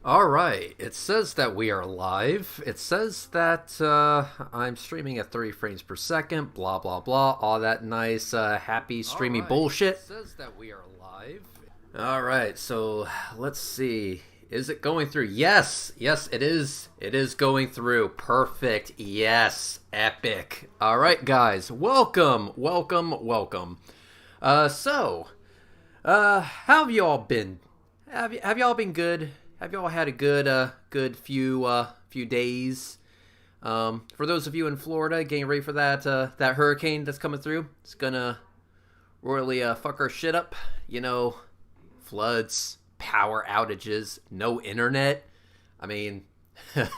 All right. It says that we are live. It says that I'm streaming at 30 frames per second, blah, blah, blah. All that nice, happy, All streamy right. It bullshit. says that we are live. All right. So let's see. Is it going through? Yes. Yes, it is. It is going through. Perfect. Yes. Epic. All right, guys. Welcome. Welcome. Welcome. How have y'all been? Have y'all been good? Have y'all had a good few days? For those of you in Florida, getting ready for that hurricane that's coming through, it's gonna royally fuck our shit up. You know, floods, power outages, no internet. I mean,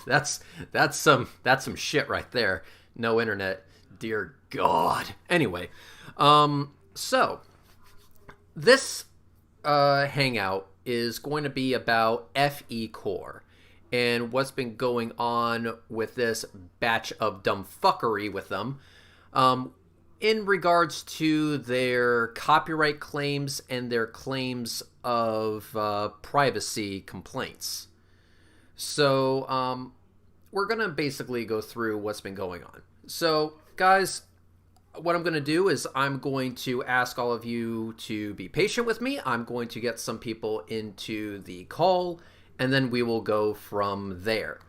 that's some shit right there. No internet, dear God. Anyway, so this hangout is going to be about FEcore and what's been going on with this batch of dumb fuckery with them in regards to their copyright claims and their claims of privacy complaints. So we're going to basically go through what's been going on. So, guys, what I'm going to do is I'm going to ask all of you to be patient with me. I'm going to get some people into the call, and then we will go from there.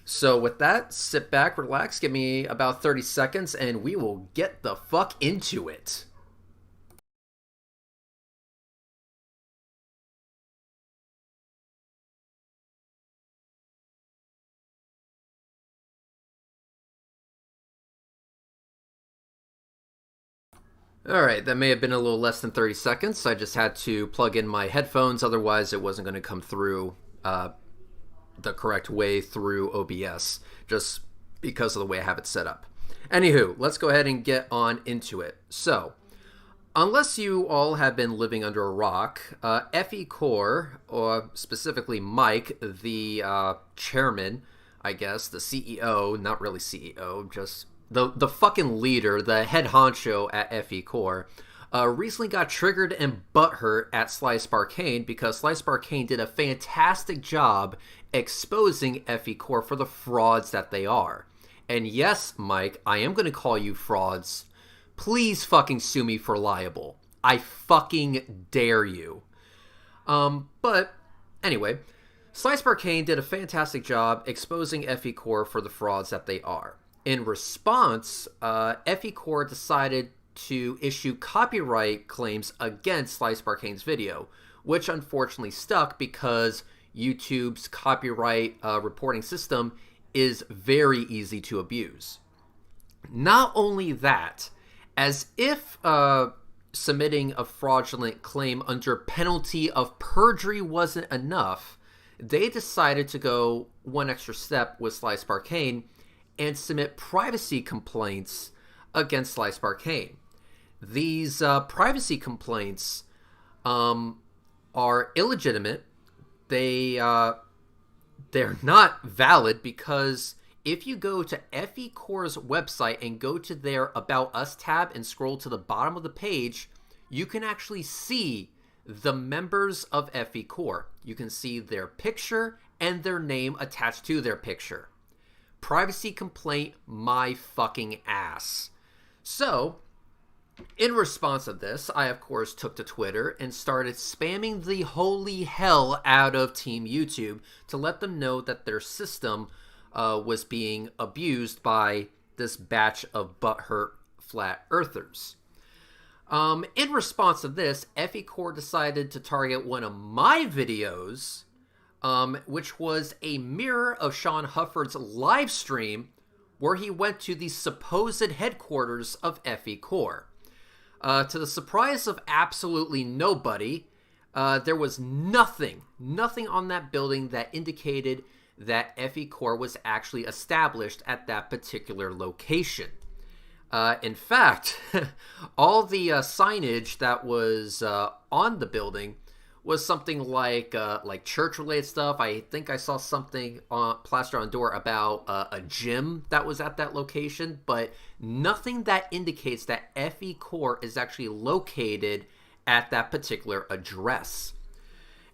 So with that, sit back, relax, give me about 30 seconds, and we will get the fuck into it. All right, that may have been a little less than 30 seconds. I just had to plug in my headphones, otherwise it wasn't going to come through the correct way through OBS, just because of the way I have it set up. Anywho, let's go ahead and get on into it. So, unless you all have been living under a rock, FEcore, or specifically Mike, the chairman, I guess, the CEO, not really CEO, just the fucking leader, the head honcho at FEcore, recently got triggered and butthurt at Slice Barcane because Slice Barcane did a fantastic job exposing FEcore for the frauds that they are. And yes, Mike, I am going to call you frauds. Please fucking sue me for libel. I fucking dare you. But anyway, Slice Barcane did a fantastic job exposing FEcore for the frauds that they are. In response, FEcore decided to issue copyright claims against Slice Barcane's video, which unfortunately stuck because YouTube's copyright reporting system is very easy to abuse. Not only that, as if submitting a fraudulent claim under penalty of perjury wasn't enough, they decided to go one extra step with Slice Barcane and submit privacy complaints against Slice Barcane. These privacy complaints are illegitimate. They're not valid because if you go to FEcore's website and go to their About Us tab and scroll to the bottom of the page, you can actually see the members of FEcore. You can see their picture and their name attached to their picture. Privacy complaint, my fucking ass. So, in response to this, I of course took to Twitter and started spamming the holy hell out of Team YouTube to let them know that their system was being abused by this batch of butthurt flat earthers. In response to this, FEcore decided to target one of my videos, which was a mirror of Sean Hufford's live stream where he went to the supposed headquarters of FEcore. To the surprise of absolutely nobody, there was nothing on that building that indicated that FEcore was actually established at that particular location. In fact, all the signage that was on the building was something like church-related stuff. I think I saw something plastered on the door about a gym that was at that location, but nothing that indicates that FEcore is actually located at that particular address.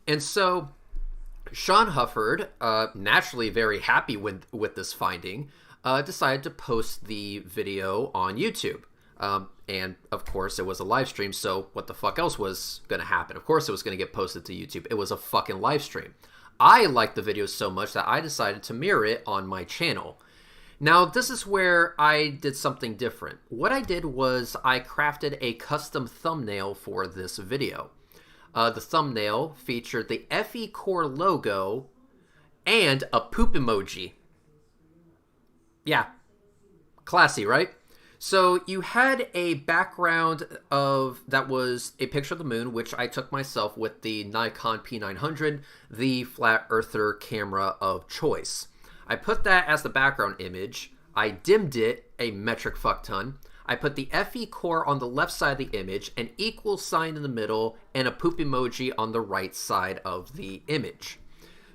And so Sean Hufford, naturally very happy with this finding, decided to post the video on YouTube. And of course, it was a live stream, so what the fuck else was going to happen? Of course, it was going to get posted to YouTube. It was a fucking live stream. I liked the video so much that I decided to mirror it on my channel. Now, this is where I did something different. What I did was I crafted a custom thumbnail for this video. The thumbnail featured the FEcore logo and a poop emoji. Yeah, classy, right? So you had a background that was a picture of the moon, which I took myself with the Nikon P900, the flat earther camera of choice. I put that as the background image. I dimmed it a metric fuck ton. I put the FEcore on the left side of the image, an equal sign in the middle, and a poop emoji on the right side of the image.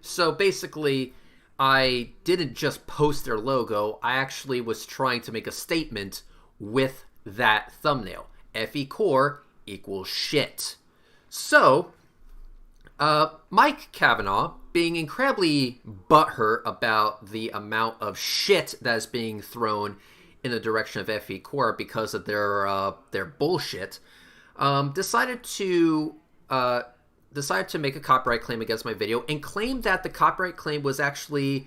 So basically, I didn't just post their logo. I actually was trying to make a statement with that thumbnail. FEcore equals shit. So, Mike Kavanaugh, being incredibly butthurt about the amount of shit that is being thrown in the direction of FEcore because of their bullshit, decided to make a copyright claim against my video and claimed that the copyright claim was actually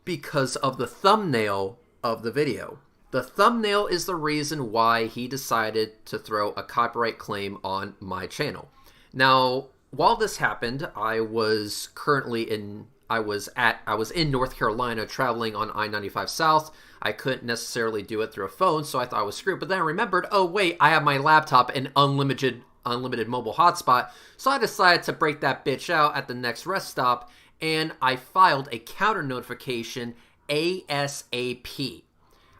because of the thumbnail of the video. The thumbnail is the reason why he decided to throw a copyright claim on my channel. Now, while this happened, I was in North Carolina traveling on I-95 South. I couldn't necessarily do it through a phone, so I thought I was screwed. But then I remembered, oh wait, I have my laptop and unlimited mobile hotspot. So I decided to break that bitch out at the next rest stop, and I filed a counter notification ASAP.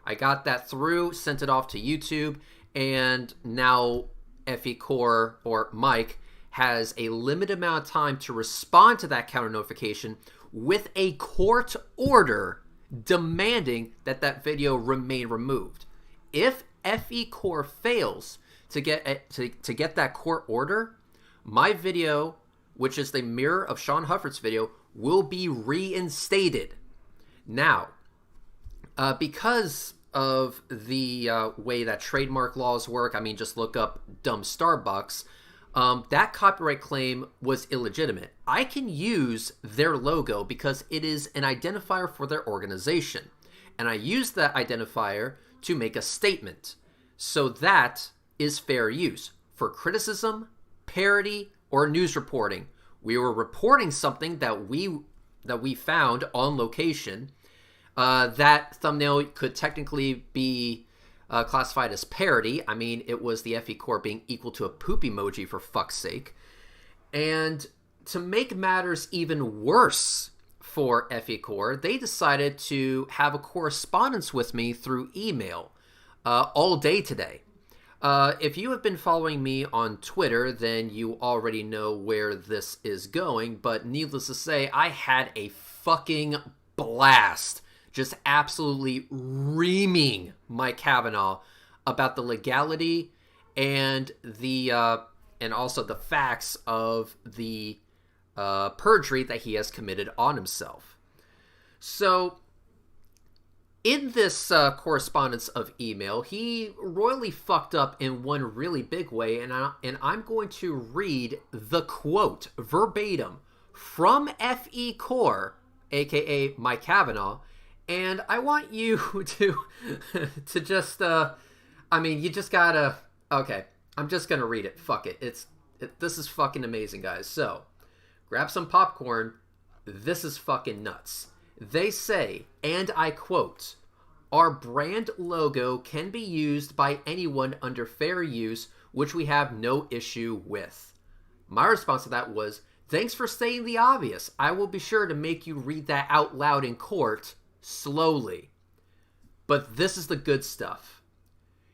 I got that through, sent it off to YouTube, and now FEcore, or Mike, has a limited amount of time to respond to that counter notification with a court order demanding that that video remain removed. If FEcore fails to get that court order, my video, which is the mirror of Sean Hufford's video, will be reinstated. Now, because of the way that trademark laws work, I mean, just look up dumb Starbucks, that copyright claim was illegitimate. I can use their logo because it is an identifier for their organization. And I use that identifier to make a statement. So that is fair use for criticism, parody, or news reporting. We were reporting something that we found on location. That thumbnail could technically be classified as parody. I mean, it was the FEcore being equal to a poop emoji, for fuck's sake. And to make matters even worse for FEcore, they decided to have a correspondence with me through email all day today. If you have been following me on Twitter, then you already know where this is going, but needless to say, I had a fucking blast just absolutely reaming Mike Kavanaugh about the legality and also the facts of the perjury that he has committed on himself. So, in this correspondence of email, he royally fucked up in one really big way, and I'm going to read the quote verbatim from FEcore, aka Mike Kavanaugh, and I want you to just you just gotta, okay, I'm just gonna read it. Fuck it. This is fucking amazing, guys. So, grab some popcorn. This is fucking nuts. They say, and I quote, "Our brand logo can be used by anyone under fair use, which we have no issue with." My response to that was, "Thanks for saying the obvious. I will be sure to make you read that out loud in court, slowly." But this is the good stuff.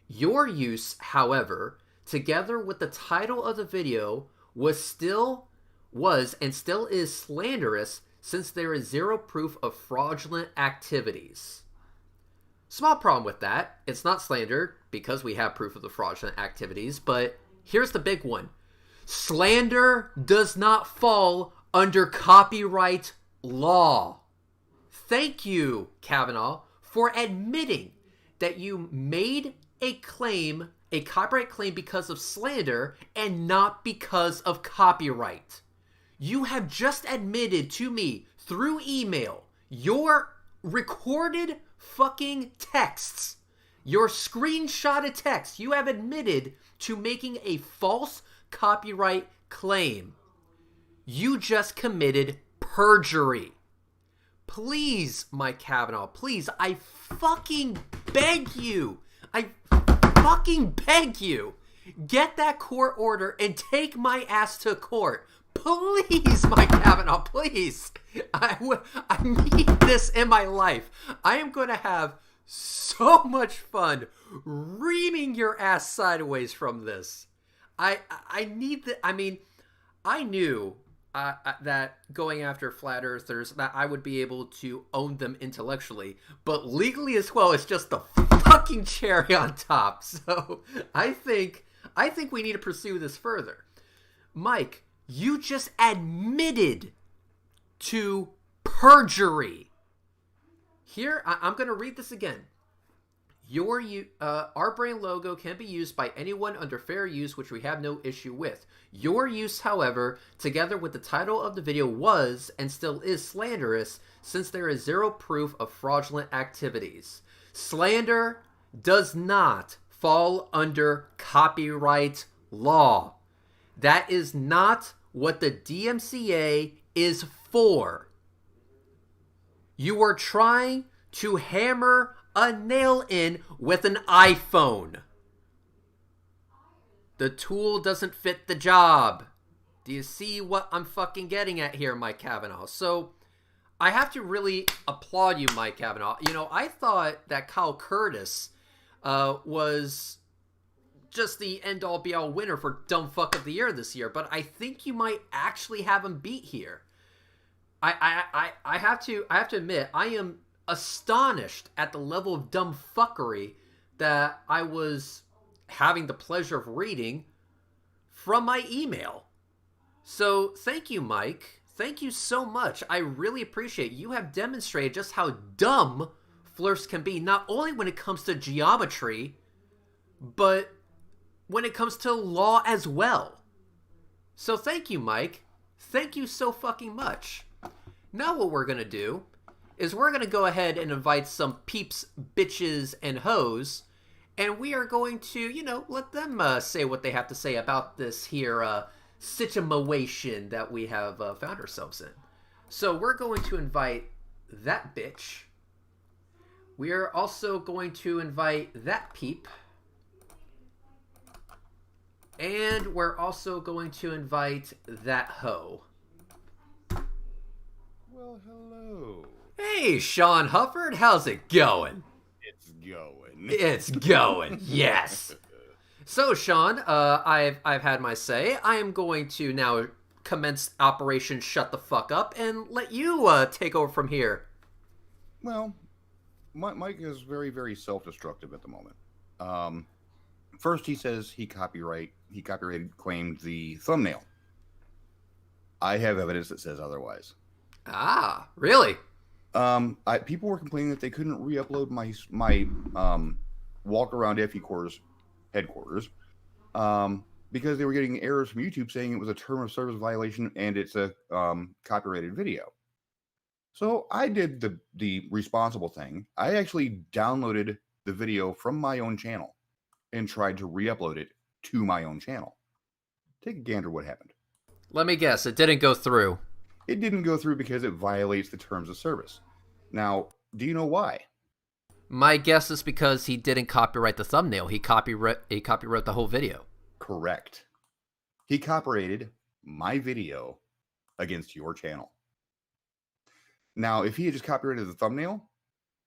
Your use, however, together with the title of the video, was and still is slanderous, since there is zero proof of fraudulent activities. Small problem with that. It's not slander because we have proof of the fraudulent activities, but here's the big one. Slander does not fall under copyright law. Thank you, Kavanaugh, for admitting that you made a claim, a copyright claim, because of slander and not because of copyright. You have just admitted to me through email your recorded fucking texts, your screenshotted text. You have admitted to making a false copyright claim. You just committed perjury. Please, Mike Kavanaugh, please, I fucking beg you. I fucking beg you. Get that court order and take my ass to court. Please, Mike Kavanaugh, please. I need this in my life. I am going to have so much fun reaming your ass sideways from this. I need the. I mean, I knew that going after flat earthers, that I would be able to own them intellectually, but legally as well, it's just the fucking cherry on top. So I think we need to pursue this further. Mike, you just admitted to perjury. Here, I'm going to read this again. Our brand logo can be used by anyone under fair use, which we have no issue with. Your use, however, together with the title of the video, was and still is slanderous, since there is zero proof of fraudulent activities. Slander does not fall under copyright law. That is not what the DMCA is for. You are trying to hammer a nail in with an iPhone. The tool doesn't fit the job. Do you see what I'm fucking getting at here, Mike Kavanaugh? So I have to really applaud you, Mike Kavanaugh. You know, I thought that Kyle Curtis was just the end-all be-all winner for Dumb Fuck of the Year this year, but I think you might actually have him beat here. I have to admit, I am astonished at the level of dumb fuckery that I was having the pleasure of reading from my email. So thank you, Mike. Thank you so much. I really appreciate it. You have demonstrated just how dumb flirts can be, not only when it comes to geometry, but when it comes to law as well. So thank you, Mike. Thank you so fucking much. Now what we're going to do is we're going to go ahead and invite some peeps, bitches, and hoes, and we are going to, you know, let them say what they have to say about this here situation that we have found ourselves in. So we're going to invite that bitch. We are also going to invite that peep. And we're also going to invite that hoe. Well, hello. Hey, Sean Hufford, how's it going? It's going. It's going, yes. So, Sean, I've had my say. I am going to now commence Operation Shut the Fuck Up and let you take over from here. Well, Mike is very, very self-destructive at the moment. First, he says he copyrighted claimed the thumbnail. I have evidence that says otherwise. Ah, really? People were complaining that they couldn't re-upload my walk around FEcore's headquarters because they were getting errors from YouTube saying it was a term of service violation and it's a copyrighted video. So I did the responsible thing. I actually downloaded the video from my own channel and tried to re-upload it to my own channel. Take a gander what happened. Let me guess, it didn't go through. It didn't go through because it violates the terms of service. Now, do you know why? My guess is because he didn't copyright the thumbnail. He copyrighted the whole video. Correct. He copyrighted my video against your channel. Now, if he had just copyrighted the thumbnail,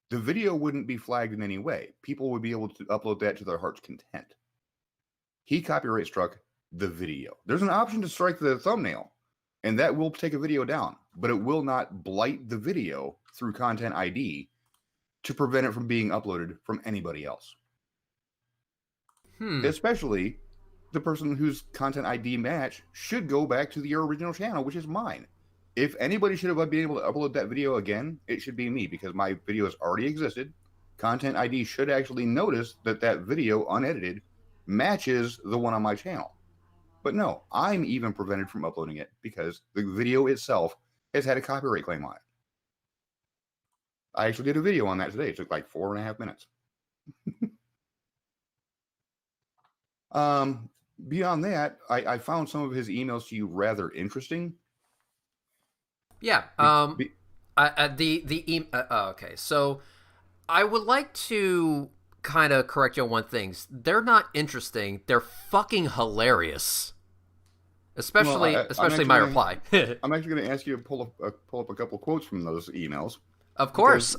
the video wouldn't be flagged in any way. People would be able to upload that to their heart's content. He copyright struck the video. There's an option to strike the thumbnail, and that will take a video down, but it will not blight the video through Content ID to prevent it from being uploaded from anybody else. Especially the person whose Content ID match should go back to your original channel, which is mine. If anybody should have been able to upload that video again, it should be me, because my video has already existed. Content ID should actually notice that that video, unedited, matches the one on my channel. But no, I'm even prevented from uploading it because the video itself has had a copyright claim on it. I actually did a video on that today. It took like 4.5 minutes. Beyond that, I found some of his emails to you rather interesting. Yeah. Okay. So I would like to kind of correct you on one thing. They're not interesting. They're fucking hilarious. Especially my reply. I'm actually going to ask you to pull up a couple of quotes from those emails. Of course.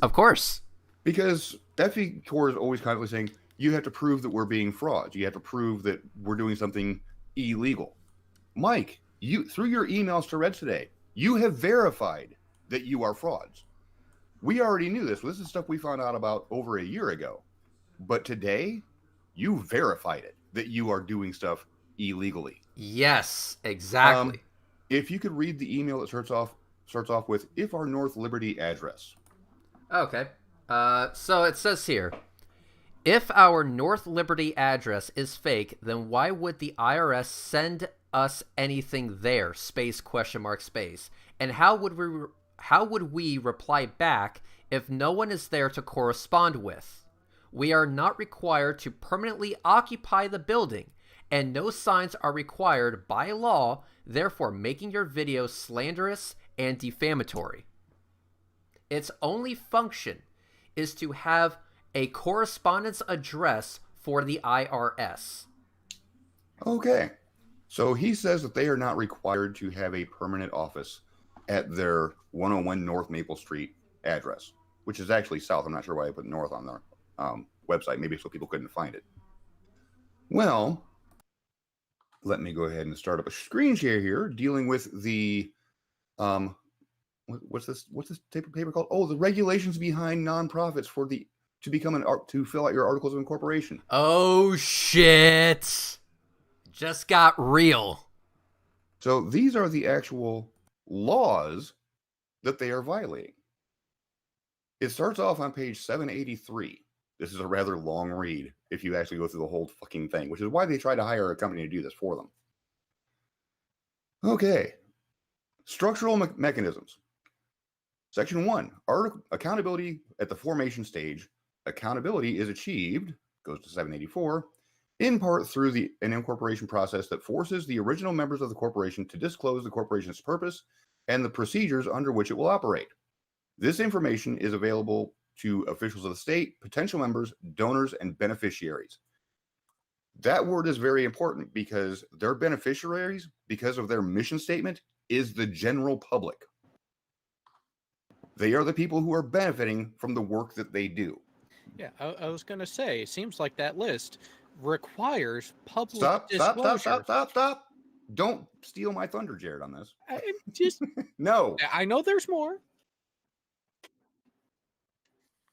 Because FEcore is always constantly saying, you have to prove that we're being frauds. You have to prove that we're doing something illegal. Mike, you, through your emails to Reds today, you have verified that you are frauds. We already knew this. This is stuff we found out about over a year ago. But today, you verified it, that you are doing stuff illegally. Yes, exactly. If you could read the email that starts off with, if our North Liberty address. Okay. So it says here, if our North Liberty address is fake, then why would the IRS send us anything there? Space ? And how would we reply back if no one is there to correspond with? We are not required to permanently occupy the building, and no signs are required by law, therefore making your video slanderous and defamatory. Its only function is to have a correspondence address for the IRS. Okay. So he says that they are not required to have a permanent office at their 101 North Maple Street address, which is actually south. I'm not sure why I put north on their website. Maybe so people couldn't find it. Well, let me go ahead and start up a screen share here dealing with the what's this paper called? Oh, the regulations behind nonprofits to fill out your articles of incorporation. Oh shit. Just got real. So these are the actual laws that they are violating. It starts off on page 783. This is a rather long read if you actually go through the whole fucking thing, which is why they try to hire a company to do this for them. Okay. Structural mechanisms. Section 1, accountability at the formation stage. Accountability is achieved, goes to 784, in part through an incorporation process that forces the original members of the corporation to disclose the corporation's purpose and the procedures under which it will operate. This information is available to officials of the state, potential members, donors, and beneficiaries. That word is very important because their beneficiaries, because of their mission statement, is the general public. They are the people who are benefiting from the work that they do. Yeah, I was going to say, it seems like that list requires public disclosure. Stop. Don't steal my thunder, Jared, on this. Just No. I know there's more.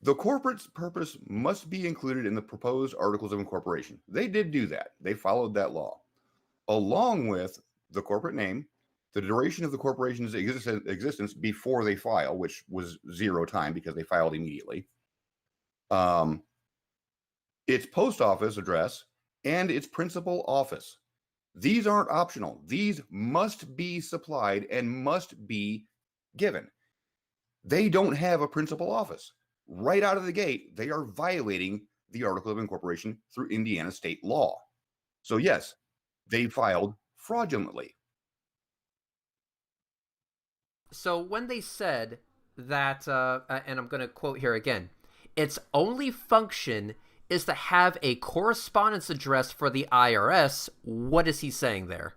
The corporate purpose must be included in the proposed articles of incorporation. They did do that. They followed that law. Along with the corporate name, the duration of the corporation's existence before they file, which was 0 time because they filed immediately, its post office address, and its principal office. These aren't optional. These must be supplied and must be given. They don't have a principal office. Right out of the gate, they are violating the Article of Incorporation through Indiana state law. So yes, they filed fraudulently. So when they said that, and I'm going to quote here again, its only function is to have a correspondence address for the IRS, what is he saying there?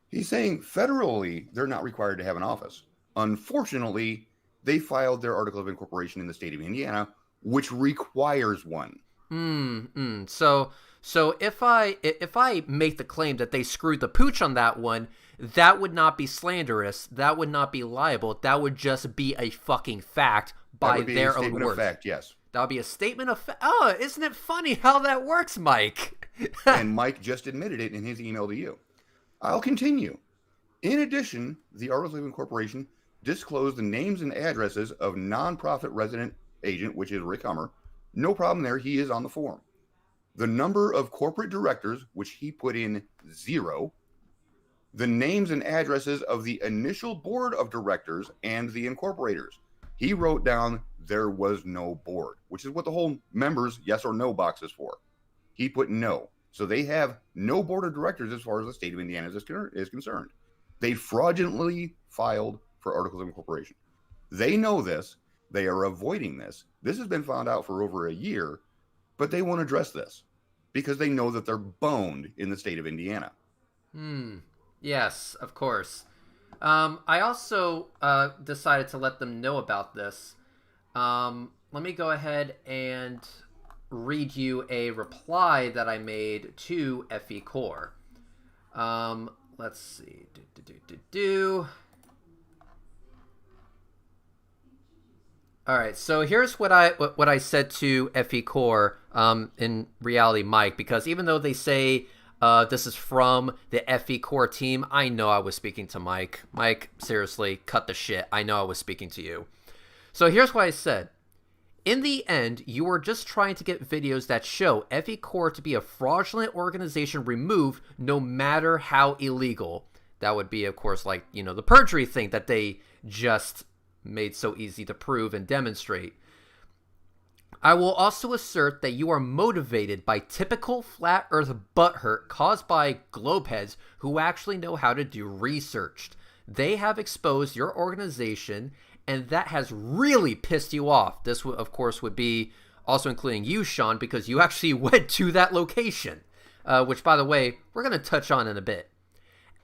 He's saying federally, they're not required to have an office. Unfortunately, they filed their Article of Incorporation in the state of Indiana, which requires one. So if I make the claim that they screwed the pooch on that one, that would not be slanderous. That would not be liable. That would just be a fucking fact by their own words. Fact, yes. That would be a statement of fact. Oh, isn't it funny how that works, Mike? And Mike just admitted it in his email to you. I'll continue. In addition, the Articles of Incorporation disclose the names and addresses of nonprofit resident agent, which is Rick Hummer. No problem there. He is on the form. The number of corporate directors, which he put in 0. The names and addresses of the initial board of directors and the incorporators. He wrote down there was no board, which is what the whole members yes or no box is for. He put no. So they have no board of directors as far as the state of Indiana is concerned. They fraudulently filed for articles of incorporation. They know this. They are avoiding this. This has been found out for over a year, but they won't address this because they know that they're boned in the state of Indiana. Yes, of course. I also decided to let them know about this. Let me go ahead and read you a reply that I made to FEcore. Let's see. All right, so here's what I said to FEcore, in reality, Mike, because even though they say this is from the FEcore team, I know I was speaking to Mike. Mike, seriously, cut the shit. I know I was speaking to you. So here's what I said. In the end, you are just trying to get videos that show FEcore to be a fraudulent organization removed no matter how illegal. That would be, of course, like, the perjury thing that they just made so easy to prove and demonstrate. I will also assert that you are motivated by typical flat earth butthurt caused by globeheads who actually know how to do research. They have exposed your organization, and that has really pissed you off. This, of course, would be also including you, Sean, because you actually went to that location, which, by the way, we're going to touch on in a bit.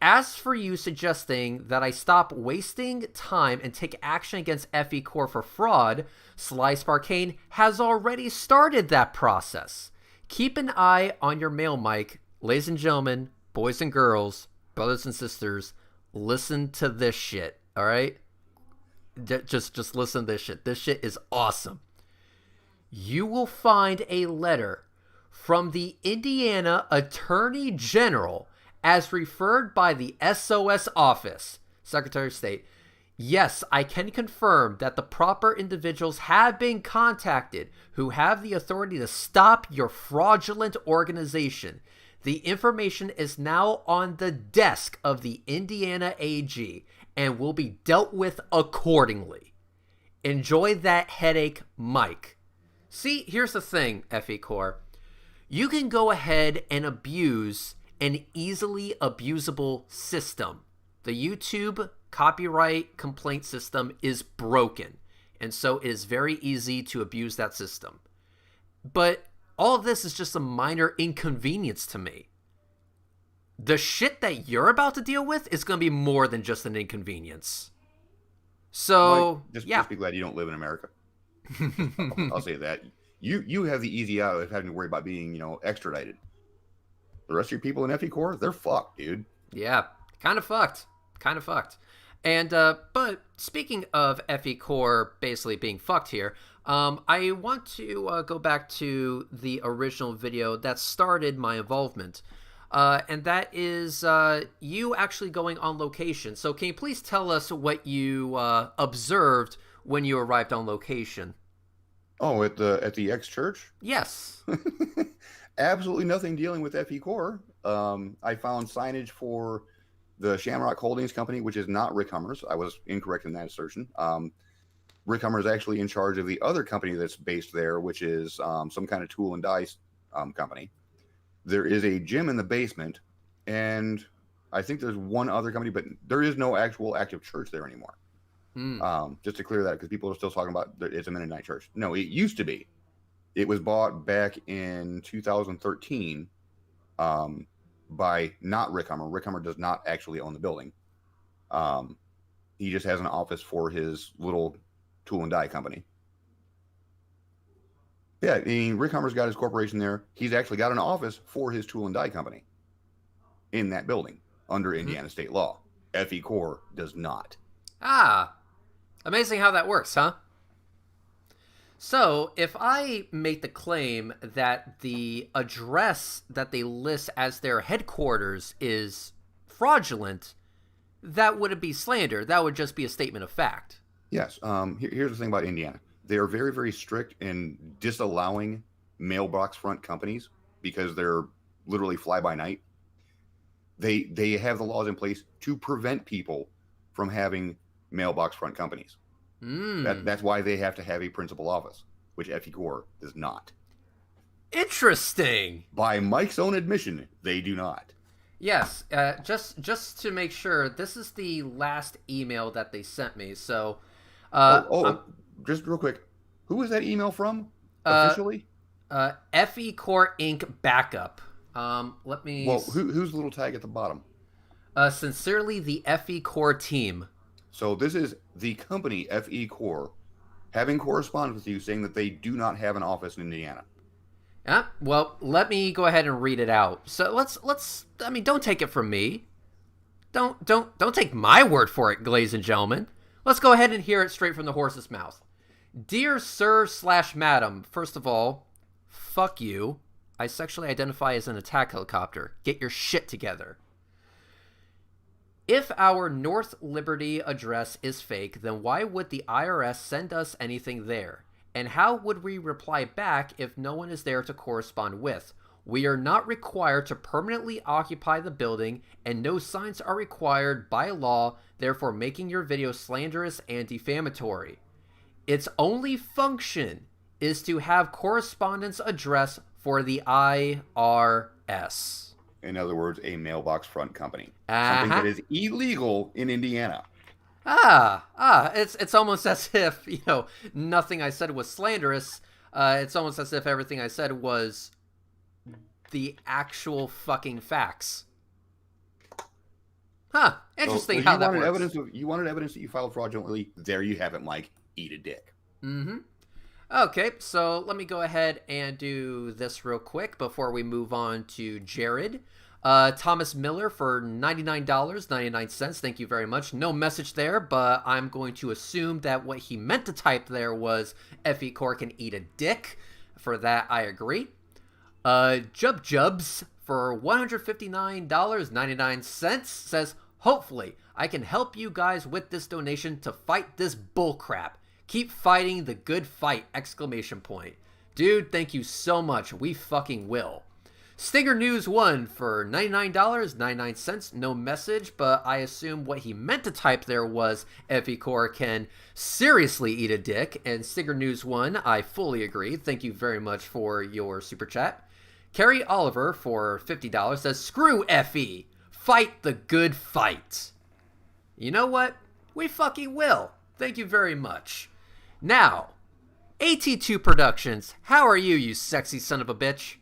As for you suggesting that I stop wasting time and take action against FEcore for fraud, Slice Arcane has already started that process. Keep an eye on your mail, Mike. Ladies and gentlemen, boys and girls, brothers and sisters, listen to this shit, all right? Just listen to this shit. This shit is awesome. You will find a letter from the Indiana Attorney General as referred by the SOS office, Secretary of State. Yes, I can confirm that the proper individuals have been contacted who have the authority to stop your fraudulent organization. The information is now on the desk of the Indiana AG and will be dealt with accordingly. Enjoy that headache, Mike. See, here's the thing, FEcore. You can go ahead and abuse an easily abusable system. The YouTube copyright complaint system is broken, and so it is very easy to abuse that system. But all of this is just a minor inconvenience to me. The shit that you're about to deal with is going to be more than just an inconvenience. So, Mike, yeah. Just be glad you don't live in America. I'll say that. You have the easy out of having to worry about being, extradited. The rest of your people in FEcore, they're fucked, dude. Yeah, kind of fucked. And, but speaking of FEcore basically being fucked here, I want to go back to the original video that started my involvement. And that is you actually going on location. So can you please tell us what you observed when you arrived on location? Oh, at the ex-church? Yes. Absolutely nothing dealing with FEcore. I found signage for the Shamrock Holdings Company, which is not Rick Hummer's. I was incorrect in that assertion. Rick Hummer is actually in charge of the other company that's based there, which is some kind of tool and dice company. There is a gym in the basement, and I think there's one other company, but there is no actual active church there anymore. Just to clear that, because people are still talking about it's a Mennonite church. No, it used to be. It was bought back in 2013 by not Rick Hummer. Rick Hummer does not actually own the building. He just has an office for his little tool and die company. Yeah, I mean, Rick Hummer's got his corporation there. He's actually got an office for his tool and die company in that building under Indiana state law. FEcore does not. Ah, amazing how that works, huh? So, if I make the claim that the address that they list as their headquarters is fraudulent, that wouldn't be slander. That would just be a statement of fact. Yes. Here's the thing about Indiana. They are very, very strict in disallowing mailbox front companies because they're literally fly by night. They have the laws in place to prevent people from having mailbox front companies. That's why they have to have a principal office, which FEcore does not. Interesting. By Mike's own admission, they do not. Yes, just to make sure, this is the last email that they sent me. So, just real quick, who was that email from officially? FEcore Inc. backup. Let me. Well, who's the little tag at the bottom? Sincerely, the FEcore team. So this is the company FEcore having correspondence with you saying that they do not have an office in Indiana. Yeah, well, let me go ahead and read it out. So let's. I mean, don't take it from me. Don't take my word for it, ladies and gentlemen. Let's go ahead and hear it straight from the horse's mouth. Dear Sir/Madam, first of all, fuck you. I sexually identify as an attack helicopter. Get your shit together. If our North Liberty address is fake, then why would the IRS send us anything there? And how would we reply back if no one is there to correspond with? We are not required to permanently occupy the building, and no signs are required by law, therefore making your video slanderous and defamatory. Its only function is to have correspondence address for the IRS. In other words, a mailbox front company. Something that is illegal in Indiana. It's almost as if, nothing I said was slanderous. It's almost as if everything I said was the actual fucking facts. Interesting how that works. You wanted evidence that you filed fraudulently. There you have it, Mike. Eat a dick. Mm-hmm. Okay, so let me go ahead and do this real quick before we move on to Jared. Thomas Miller for $99.99. Thank you very much. No message there, but I'm going to assume that what he meant to type there was FEcore can eat a dick. For that, I agree. Jubs for $159.99 says, hopefully, I can help you guys with this donation to fight this bullcrap. Keep fighting the good fight! ! Dude, thank you so much. We fucking will. Stinger News 1 for $99.99. No message, but I assume what he meant to type there was FEcore can seriously eat a dick. And Stinger News 1, I fully agree. Thank you very much for your super chat. Carrie Oliver for $50 says, screw FE. Fight the good fight. You know what? We fucking will. Thank you very much. Now, AT2 Productions, how are you, you sexy son of a bitch?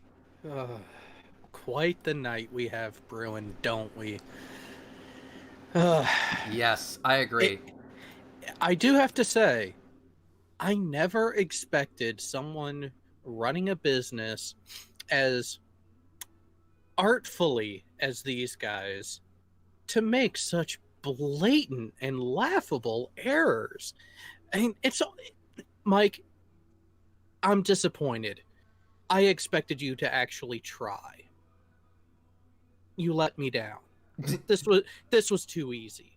Quite the night we have brewing, don't we? Yes, I agree. I do have to say, I never expected someone running a business as artfully as these guys to make such blatant and laughable errors. I mean, Mike, I'm disappointed. I expected you to actually try. You let me down. This was too easy.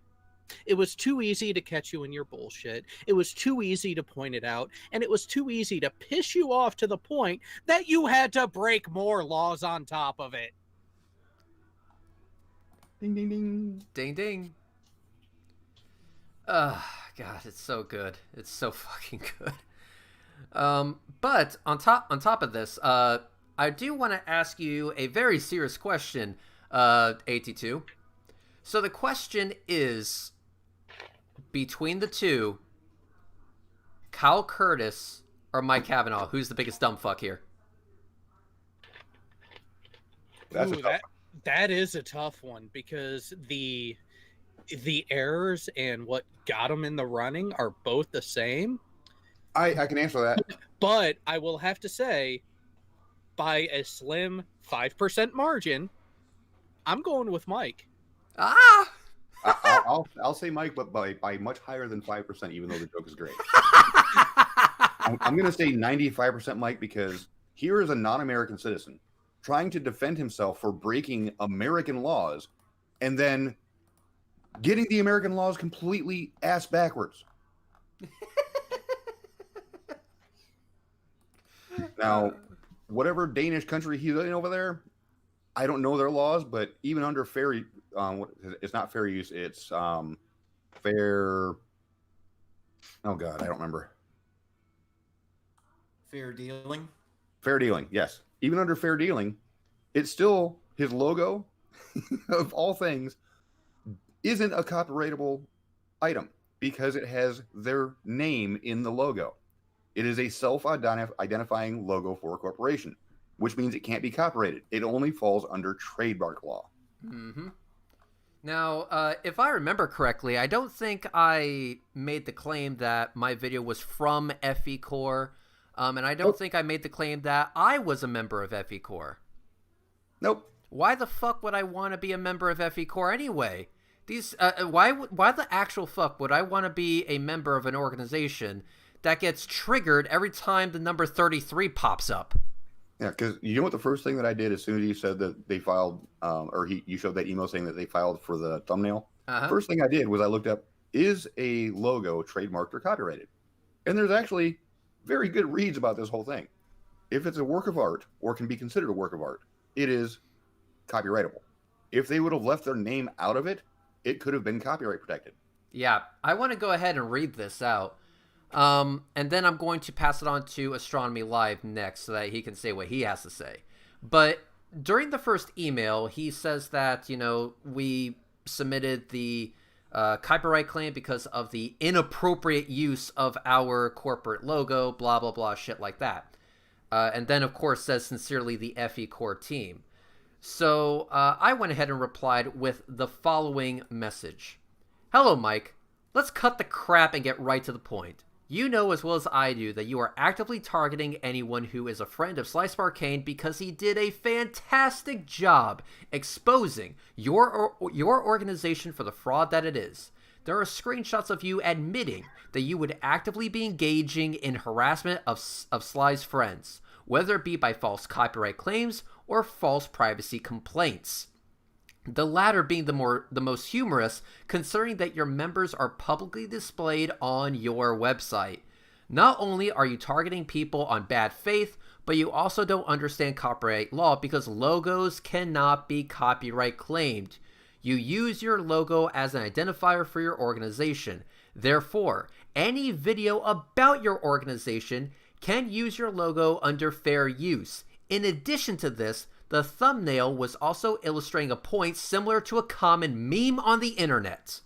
It was too easy to catch you in your bullshit. It was too easy to point it out, and it was too easy to piss you off to the point that you had to break more laws on top of it. Ding, ding, ding. Ding, ding. God, it's so good. It's so fucking good. But on top of this, I do want to ask you a very serious question, AT2. So the question is, between the two, Kyle Curtis or Mike Cavanaugh, who's the biggest dumb fuck here? That is a tough one, because the errors and what got him in the running are both the same. I can answer that. But I will have to say, by a slim 5% margin, I'm going with Mike. I'll say Mike, but by much higher than 5%, even though the joke is great. I'm going to say 95% Mike, because here is a non-American citizen trying to defend himself for breaking American laws, and then getting the American laws completely ass backwards. Now, whatever Danish country he's in over there, I don't know their laws, but even under fair, it's not fair use. It's fair. Oh God, I don't remember. Fair dealing. Fair dealing, yes. Even under fair dealing, it's still his logo, of all things, isn't a copyrightable item because it has their name in the logo. It is a self-identifying logo for a corporation, which means it can't be copyrighted. It only falls under trademark law. Mm-hmm. Now, if I remember correctly, I don't think I made the claim that my video was from FEcore, and I don't think I made the claim that I was a member of FEcore. Nope. Why the fuck would I want to be a member of FEcore anyway? Why the actual fuck would I want to be a member of an organization that gets triggered every time the number 33 pops up? Yeah, because you know what the first thing that I did as soon as you said that they filed, you showed that email saying that they filed for the thumbnail. First thing I did was I looked up, is a logo trademarked or copyrighted? And there's actually very good reads about this whole thing. If it's a work of art or can be considered a work of art, it is copyrightable. If they would have left their name out of it, it could have been copyright protected. Yeah, I want to go ahead and read this out. And then I'm going to pass it on to Astronomy Live next so that he can say what he has to say. But during the first email, he says that, we submitted the copyright claim because of the inappropriate use of our corporate logo, blah, blah, blah, shit like that. And then, of course, says sincerely the FEcore team. So I went ahead and replied with the following message. Hello, Mike. Let's cut the crap and get right to the point. You know as well as I do that you are actively targeting anyone who is a friend of Slice Arcane because he did a fantastic job exposing your organization for the fraud that it is. There are screenshots of you admitting that you would actively be engaging in harassment of Sly's friends, whether it be by false copyright claims or false privacy complaints. The latter being the most humorous, considering that your members are publicly displayed on your website. Not only are you targeting people on bad faith, but you also don't understand copyright law because logos cannot be copyright claimed. You use your logo as an identifier for your organization. Therefore, any video about your organization can use your logo under fair use. In addition to this, the thumbnail was also illustrating a point similar to a common meme on the internet.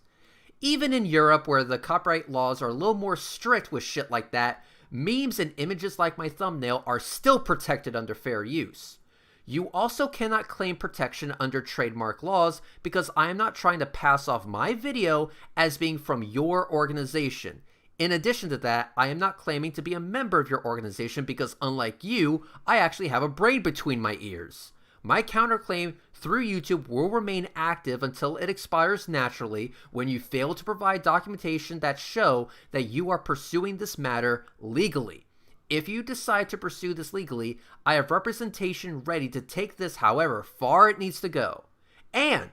Even in Europe, where the copyright laws are a little more strict with shit like that, memes and images like my thumbnail are still protected under fair use. You also cannot claim protection under trademark laws because I am not trying to pass off my video as being from your organization. In addition to that, I am not claiming to be a member of your organization because, unlike you, I actually have a brain between my ears. My counterclaim through YouTube will remain active until it expires naturally when you fail to provide documentation that show that you are pursuing this matter legally. If you decide to pursue this legally, I have representation ready to take this however far it needs to go. And,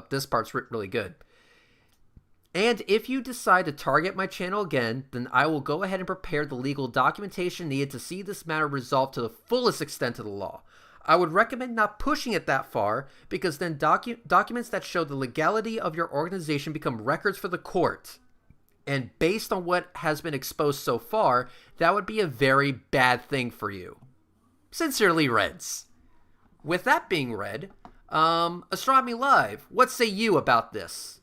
this part's really good. And if you decide to target my channel again, then I will go ahead and prepare the legal documentation needed to see this matter resolved to the fullest extent of the law. I would recommend not pushing it that far because then documents that show the legality of your organization become records for the court. And based on what has been exposed so far, that would be a very bad thing for you. Sincerely, Reds. With that being read, Astronomy Live, what say you about this?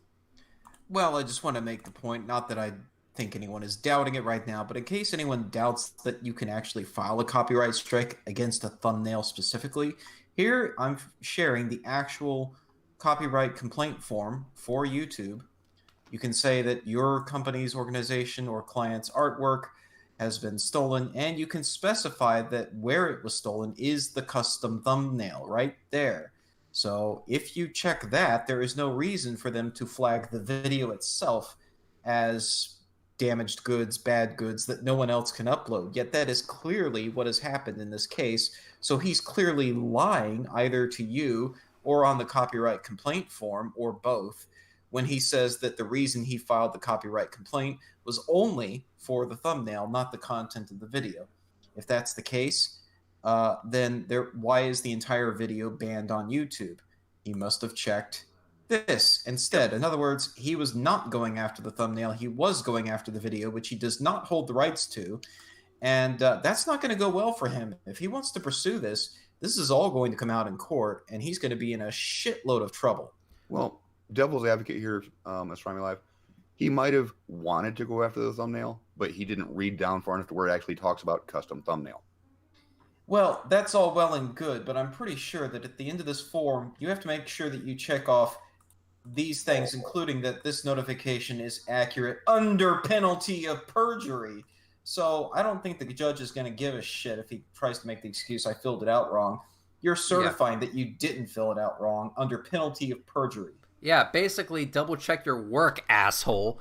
Well, I just want to make the point, not that I think anyone is doubting it right now, but in case anyone doubts that you can actually file a copyright strike against a thumbnail specifically, here I'm sharing the actual copyright complaint form for YouTube. You can say that your company's organization or client's artwork has been stolen, and you can specify that where it was stolen is the custom thumbnail right there. So if you check that, there is no reason for them to flag the video itself as damaged goods, bad goods that no one else can upload. Yet that is clearly what has happened in this case. So he's clearly lying either to you or on the copyright complaint form or both when he says that the reason he filed the copyright complaint was only for the thumbnail, not the content of the video. If that's the case, then why is the entire video banned on YouTube? He must have checked this instead. In other words, he was not going after the thumbnail. He was going after the video, which he does not hold the rights to. And that's not going to go well for him. If he wants to pursue this is all going to come out in court, and he's going to be in a shitload of trouble. Well, devil's advocate here, Astronomy Live, he might have wanted to go after the thumbnail, but he didn't read down far enough to where it actually talks about custom thumbnail. Well, that's all well and good, but I'm pretty sure that at the end of this form, you have to make sure that you check off these things, including that this notification is accurate under penalty of perjury. So I don't think the judge is going to give a shit if he tries to make the excuse, I filled it out wrong. You're certifying that you didn't fill it out wrong under penalty of perjury. Yeah, basically double check your work, asshole.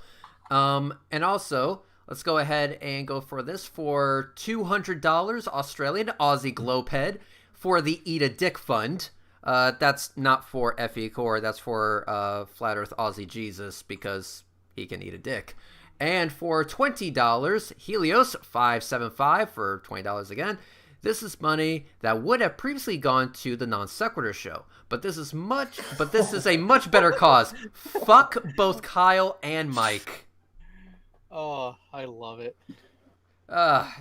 And also, let's go ahead and go for this for $200 Australian Aussie Glowped for the Eat a Dick Fund. That's not for FEcore, that's for Flat Earth Aussie Jesus, because he can eat a dick. And for $20, Helios 575 for $20 again. This is money that would have previously gone to the Non Sequitur show, but this is a much better cause. Fuck both Kyle and Mike. Oh, I love it.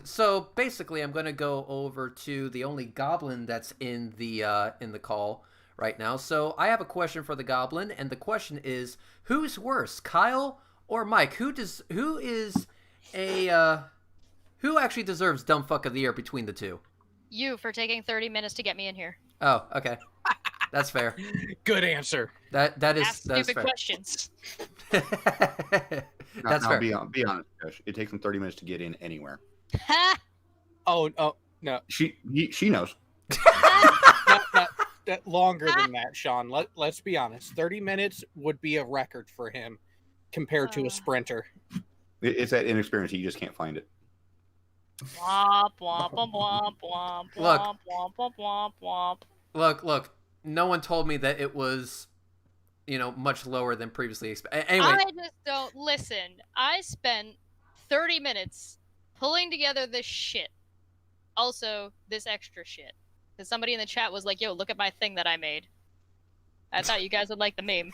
So basically, I'm going to go over to the only goblin that's in the call right now. So I have a question for the goblin, and the question is, who's worse, Kyle or Mike? Who actually deserves dumb fuck of the year between the two? You, for taking 30 minutes to get me in here. Oh, okay. That's fair. Good answer. That's stupid fair. questions. That's fair. Be honest, Josh. It takes him 30 minutes to get in anywhere. Ha! Oh, no. She knows. That longer than that, Sean. Let's be honest. 30 minutes would be a record for him compared to a sprinter. It's that inexperience. You just can't find it. Womp, womp, womp, womp, womp, womp, womp, womp, womp. Look. No one told me that it was, much lower than previously expected. Anyway. I just don't listen. I spent 30 minutes pulling together this shit. Also, this extra shit. Because somebody in the chat was like, yo, look at my thing that I made. I thought you guys would like the meme.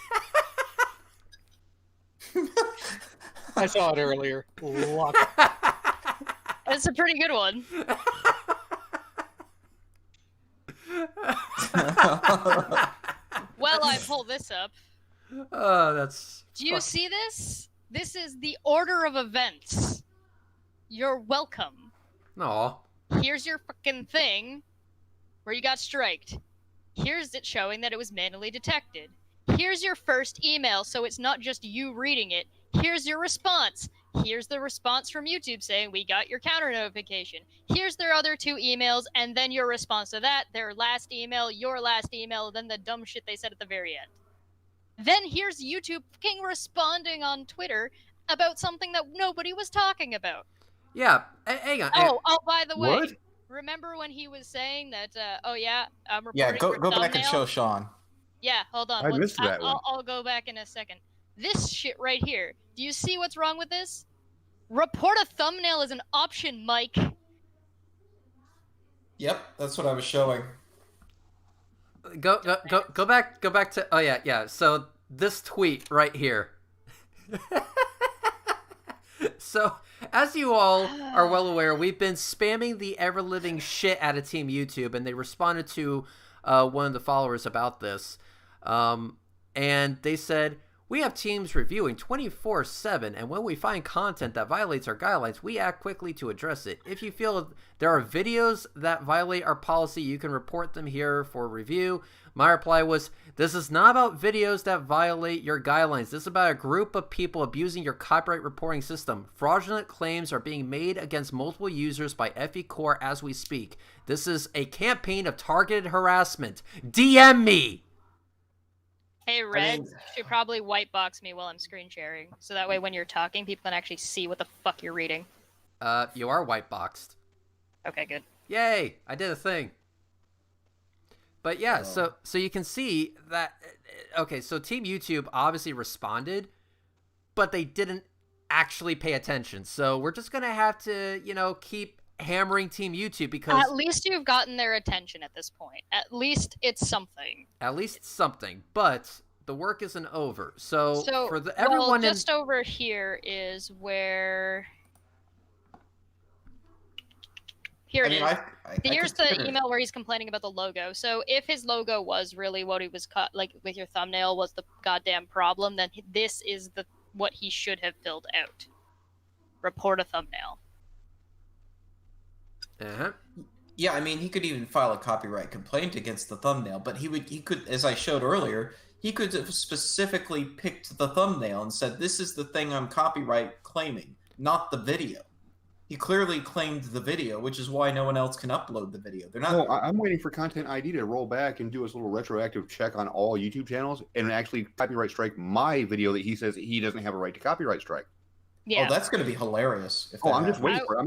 I saw it earlier. Love it. It's a pretty good one. Well, I pull this up. Oh, that's... Do you see this? This is the order of events. You're welcome. Aw. Here's your fucking thing where you got striked. Here's it showing that it was manually detected. Here's your first email, so it's not just you reading it. Here's your response. Here's the response from YouTube saying, we got your counter notification. Here's their other two emails, and then your response to that, their last email, your last email, then the dumb shit they said at the very end. Then here's YouTube fucking responding on Twitter about something that nobody was talking about. Yeah, hang on. Oh, by the way, What? remember when he was saying that, I'm reporting Yeah, go for back and show thumbnail? Sean. Yeah, hold on. I missed that one. I'll go back in a second. This shit right here. Do you see what's wrong with this? Report a thumbnail is an option, Mike. Yep, that's what I was showing. Go back to... Oh, yeah. So, this tweet right here. So, as you all are well aware, we've been spamming the ever-living shit out of Team YouTube, and they responded to one of the followers about this. And they said, we have teams reviewing 24/7, and when we find content that violates our guidelines, we act quickly to address it. If you feel there are videos that violate our policy, you can report them here for review. My reply was, this is not about videos that violate your guidelines. This is about a group of people abusing your copyright reporting system. Fraudulent claims are being made against multiple users by FEcore as we speak. This is a campaign of targeted harassment. DM me! Hey, Reds, you should probably white box me while I'm screen sharing, so that way when you're talking, people can actually see what the fuck you're reading. You are white boxed. Okay, good. Yay! I did a thing. But yeah, so you can see that. Okay, so Team YouTube obviously responded, but they didn't actually pay attention. So we're just gonna have to, keep hammering Team YouTube because At least you've gotten their attention at this point. At least it's something. At least something. But the work isn't over. So for everyone just over here is where. Here it is. Here's the email where he's complaining about the logo. So if his logo was really what he was like with your thumbnail was the goddamn problem, then this is what he should have filled out. Report a thumbnail. Uh-huh. Yeah, I mean, he could even file a copyright complaint against the thumbnail, but he could, as I showed earlier, he could have specifically picked the thumbnail and said, "This is the thing I'm copyright claiming, not the video." He clearly claimed the video, which is why no one else can upload the video. They're not. No, I'm waiting for Content ID to roll back and do his little retroactive check on all YouTube channels and actually copyright strike my video that he says he doesn't have a right to copyright strike. Yeah. Oh, that's going to be hilarious. If I'm just waiting for it.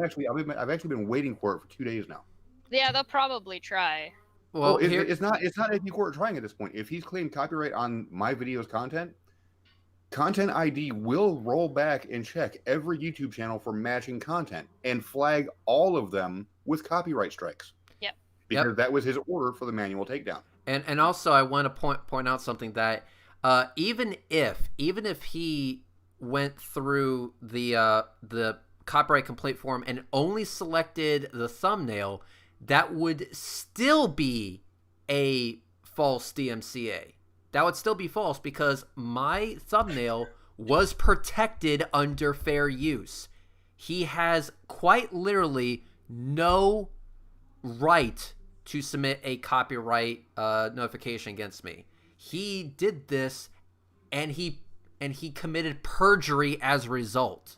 I've actually been waiting for it for 2 days now. Yeah, they'll probably try. Well, it's not FEcore trying at this point. If he's claimed copyright on my video's content, Content ID will roll back and check every YouTube channel for matching content and flag all of them with copyright strikes. Yep. Because that was his order for the manual takedown. And also I want to point out something that even if he went through the copyright complaint form and only selected the thumbnail, that would still be a false DMCA. That would still be false because my thumbnail was protected under fair use. He has quite literally no right to submit a copyright notification against me. He did this, and he committed perjury as a result.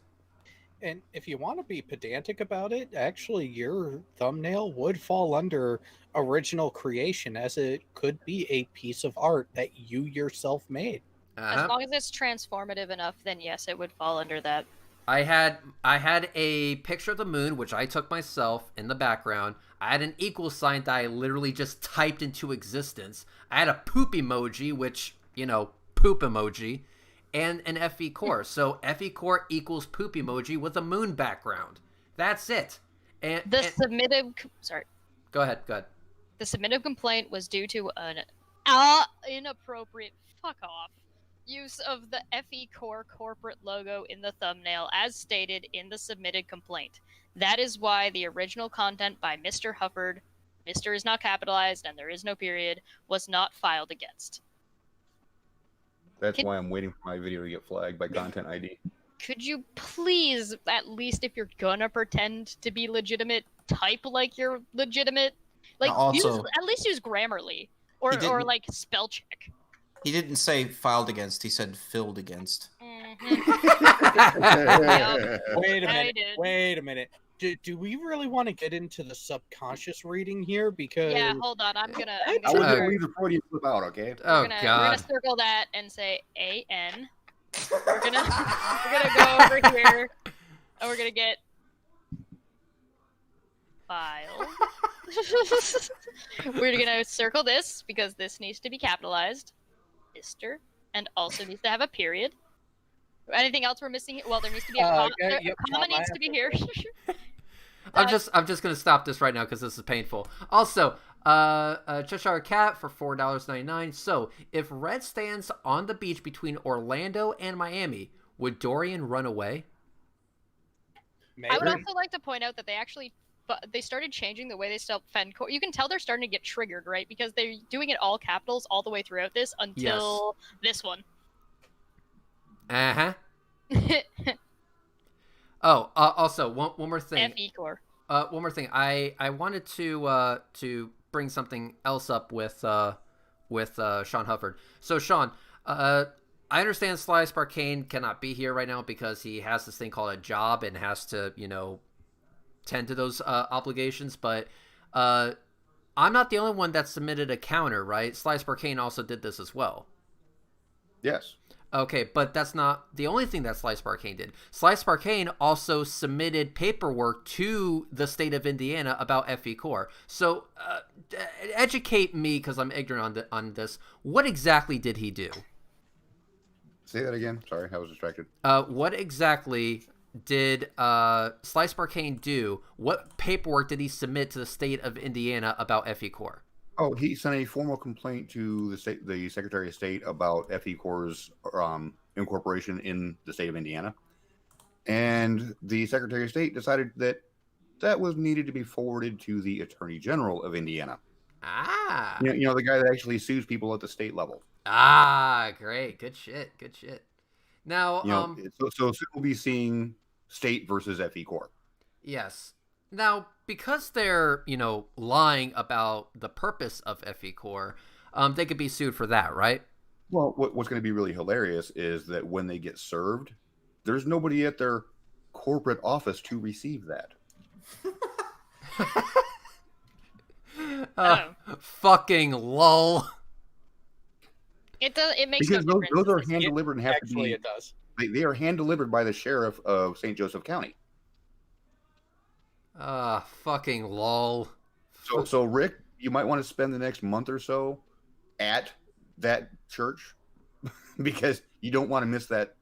And if you want to be pedantic about it, actually your thumbnail would fall under original creation, as it could be a piece of art that you yourself made. As long as it's transformative enough, then yes, it would fall under that. I had a picture of the moon, which I took myself in the background. I had an equal sign that I literally just typed into existence. I had a poop emoji, which, poop emoji, and an FEcore. So FEcore equals poop emoji with a moon background. That's it. And sorry. Go ahead. The submitted complaint was due to an inappropriate use of the FEcore corporate logo in the thumbnail as stated in the submitted complaint. That is why the original content by Mr. Hufford, Mr. is not capitalized and there is no period, was not filed against. That's why I'm waiting for my video to get flagged by Content ID. Could you please, at least if you're gonna pretend to be legitimate, type like you're legitimate? Like, at least use Grammarly or like spell check. He didn't say filed against. He said filled against. Mm-hmm. Wait a minute. Do we really want to get into the subconscious reading here? Because hold on. I'm gonna I wouldn't leave the Freudian flip out, okay? God. We're gonna circle that and say AN. We're gonna go over here and we're gonna get file. We're gonna circle this because this needs to be capitalized, Mr. and also needs to have a period. Anything else we're missing? Well, there needs to be a comma. Comma needs to be here. I'm just gonna stop this right now because this is painful. Also, Cheshire Cat for $4.99. So, if Red stands on the beach between Orlando and Miami, would Dorian run away? Maybe. I would also like to point out that they started changing the way they spell FEcore. You can tell they're starting to get triggered, right? Because they're doing it all capitals all the way throughout this until this one. Uh-huh. Oh, also one more thing. FEcore. One more thing. I wanted to bring something else up with Sean Hufford. So Sean, I understand Sly Sparkane cannot be here right now because he has this thing called a job and has to, tend to those obligations. But I'm not the only one that submitted a counter, right? Sly Sparkane also did this as well. Yes. Okay, but that's not the only thing that Slice Arcane did. Slice Arcane also submitted paperwork to the state of Indiana about FEcore. So educate me, because I'm ignorant on this. What exactly did he do? Say that again. Sorry, I was distracted. What exactly did Slice Arcane do? What paperwork did he submit to the state of Indiana about FEcore? Oh, he sent a formal complaint to the Secretary of State about FEcore's incorporation in the state of Indiana, and the Secretary of State decided that was needed to be forwarded to the Attorney General of Indiana. Ah, you know the guy that actually sues people at the state level. Ah, great, good shit. Now, so we'll be seeing state versus FEcore. Yes. Now, because they're, lying about the purpose of FEcore, they could be sued for that, right? Well, what's going to be really hilarious is that when they get served, there's nobody at their corporate office to receive that. Fucking lol. It makes because no difference. those are hand delivered and have to be. It does. They are hand delivered by the sheriff of St. Joseph County. Fucking lol. So Rick, you might want to spend the next month or so at that church because you don't want to miss that.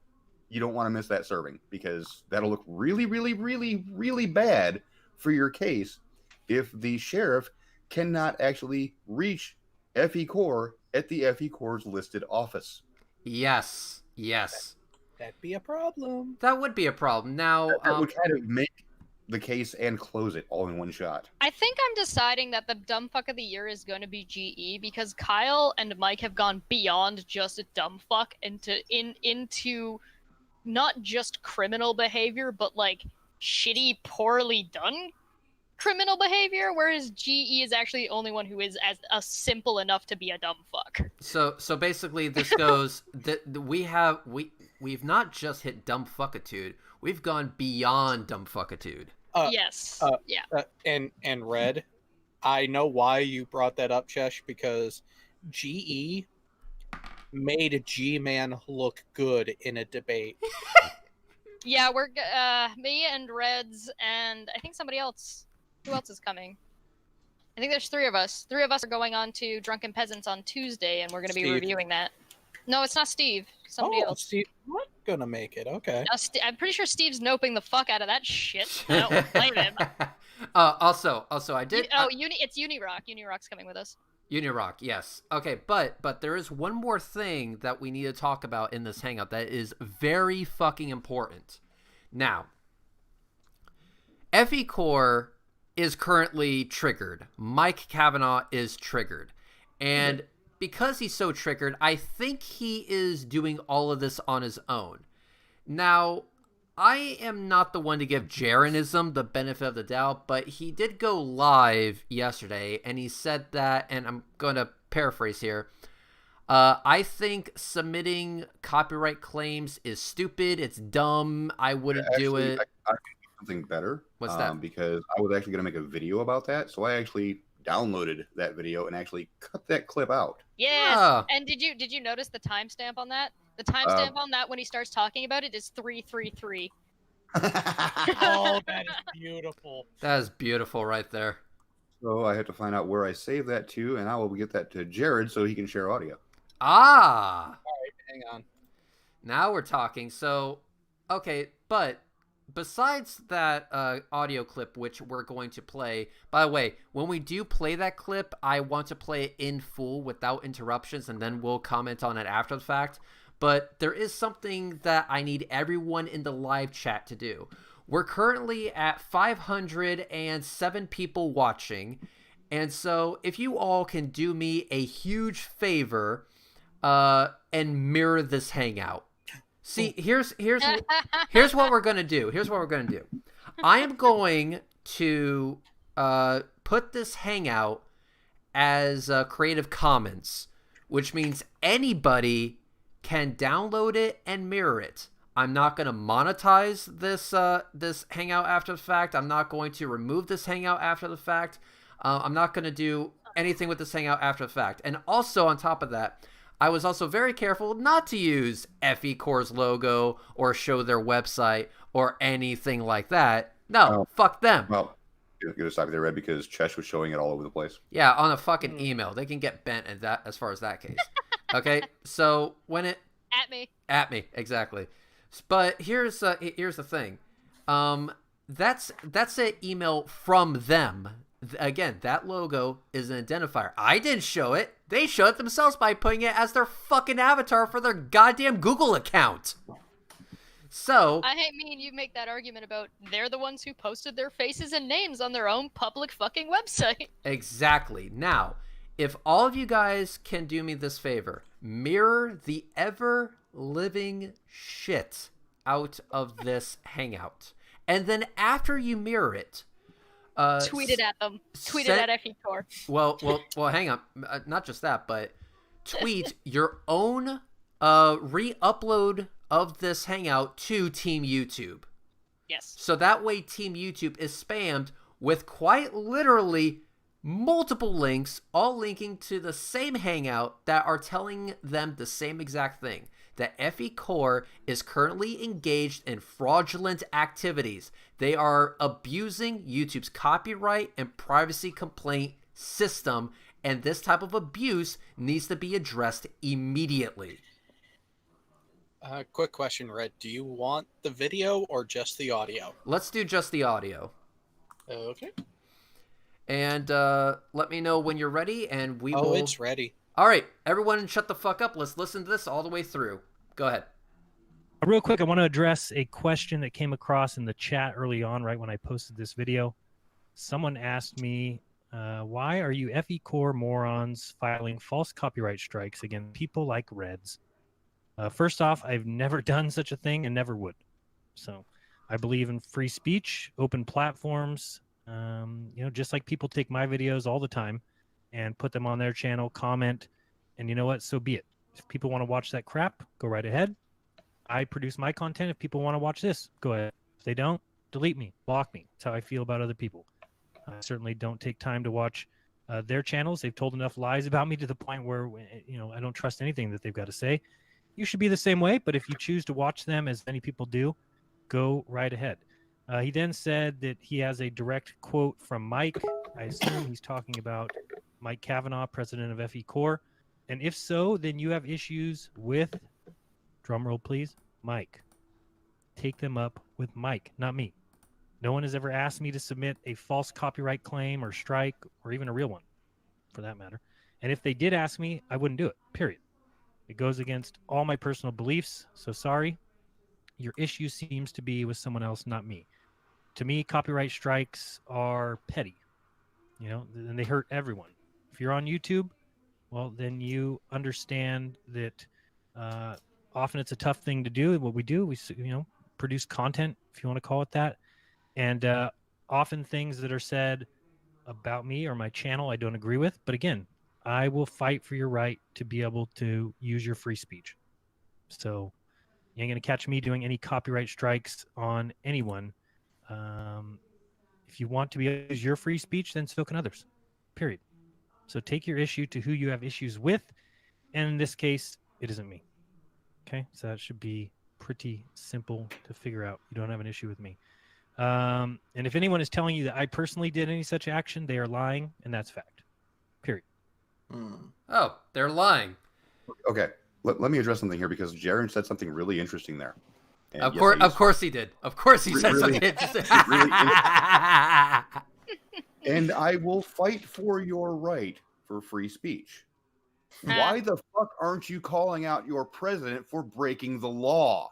You don't want to miss that serving because that'll look really, really, really, really bad for your case if the sheriff cannot actually reach FEcore at the FEcore's listed office. Yes. That'd be a problem. That would be a problem. Now, that would kind of make the case and close it all in one shot. I think I'm deciding that the dumb fuck of the year is going to be GE because Kyle and Mike have gone beyond just a dumb fuck into not just criminal behavior, but like shitty, poorly done criminal behavior, whereas GE is actually the only one who is as simple enough to be a dumb fuck. So basically, this goes that we've not just hit dumb fuckitude. We've gone beyond dumb fuckitude. Yes. And Red, I know why you brought that up, Chesh, because GE made G-Man look good in a debate. Yeah, we're me and Reds and I think somebody else. Who else is coming? I think there's 3 of us. 3 of us are going on to Drunken Peasants on Tuesday, and we're going to be reviewing that. No, it's not Steve. Somebody else. Steve, I'm not gonna make it. Okay. No, I'm pretty sure Steve's noping the fuck out of that shit. I don't blame him. Also, I did. It's Unirock. Unirock's coming with us. Unirock, yes. Okay, but there is one more thing that we need to talk about in this hangout that is very fucking important. Now, FEcore is currently triggered. Mike Kavanaugh is triggered. And because he's so triggered, I think he is doing all of this on his own. Now, I am not the one to give Jaronism the benefit of the doubt, but he did go live yesterday, and he said that, and I'm going to paraphrase here, I think submitting copyright claims is stupid, it's dumb, I wouldn't do it. I think something better. What's that? Because I was actually going to make a video about that, so I actually downloaded that video and actually cut that clip out. Yes. Ah. And did you notice the timestamp on that? The timestamp on that when he starts talking about it is 333. Oh, that is beautiful. That is beautiful right there. So I have to find out where I save that to, and I will get that to Jared so he can share audio. Ah! All right, hang on. Now we're talking. So, okay, but besides that audio clip, which we're going to play, by the way, when we do play that clip, I want to play it in full without interruptions, and then we'll comment on it after the fact. But there is something that I need everyone in the live chat to do. We're currently at 507 people watching, and so if you all can do me a huge favor and mirror this hangout. See, here's what we're gonna do. I am going to put this hangout as Creative Commons, which means anybody can download it and mirror it. I'm not going to monetize this hangout after the fact. I'm not going to remove this hangout after the fact. I'm not going to do anything with this hangout after the fact. And also on top of that, I was also very careful not to use FEcore's logo or show their website or anything like that. No, fuck them. Well, you're going to stop you there, Red, because Chesh was showing it all over the place. Yeah, on a fucking email. They can get bent at that, as far as that case. Okay, so when it... At me, exactly. But here's the thing. That's an email from them. Again, that logo is an identifier. I didn't show it. They showed it themselves by putting it as their fucking avatar for their goddamn Google account. So I mean, you make that argument about they're the ones who posted their faces and names on their own public fucking website. Exactly. Now, if all of you guys can do me this favor, mirror the ever-living shit out of this hangout. And then after you mirror it, tweet it at them. Tweet it at FEcore. Well, hang on. Not just that, but tweet your own re-upload of this hangout to Team YouTube. Yes. So that way Team YouTube is spammed with quite literally multiple links, all linking to the same hangout that are telling them the same exact thing. That FEcore is currently engaged in fraudulent activities. They are abusing YouTube's copyright and privacy complaint system, and this type of abuse needs to be addressed immediately. Quick question, Red. Do you want the video or just the audio? Let's do just the audio. Okay. And let me know when you're ready, and we will... Oh, it's ready. All right, everyone shut the fuck up. Let's listen to this all the way through. Go ahead. Real quick, I want to address a question that came across in the chat early on, right when I posted this video. Someone asked me, why are you FEcore morons filing false copyright strikes against people like Reds? First off, I've never done such a thing and never would. So I believe in free speech, open platforms. Just like people take my videos all the time and put them on their channel, comment, and you know what? So be it. If people want to watch that crap, go right ahead. I produce my content. If people want to watch this, go ahead. If they don't, delete me, block me. That's how I feel about other people. I certainly don't take time to watch their channels. They've told enough lies about me to the point where, I don't trust anything that they've got to say. You should be the same way, but if you choose to watch them, as many people do, go right ahead. He then said that he has a direct quote from Mike. I assume he's talking about Mike Kavanaugh, president of FEcore. And if so, then you have issues with, drumroll please, Mike. Take them up with Mike, not me. No one has ever asked me to submit a false copyright claim or strike, or even a real one, for that matter. And if they did ask me, I wouldn't do it, period. It goes against all my personal beliefs, so sorry. Your issue seems to be with someone else, not me. To me, copyright strikes are petty, and they hurt everyone. If you're on YouTube, well, then you understand that often it's a tough thing to do. What we do, we produce content, if you want to call it that. And often things that are said about me or my channel I don't agree with. But again, I will fight for your right to be able to use your free speech. So you ain't going to catch me doing any copyright strikes on anyone. If you want to be able to use your free speech, then so can others, period. So take your issue to who you have issues with. And in this case, it isn't me. Okay, so that should be pretty simple to figure out. You don't have an issue with me. And if anyone is telling you that I personally did any such action, they are lying, and that's fact. Period. Oh, they're lying. Okay, let me address something here because Jaron said something really interesting there. And Of course he did. Of course he said something interesting. And I will fight for your right for free speech. Why the fuck aren't you calling out your president for breaking the law?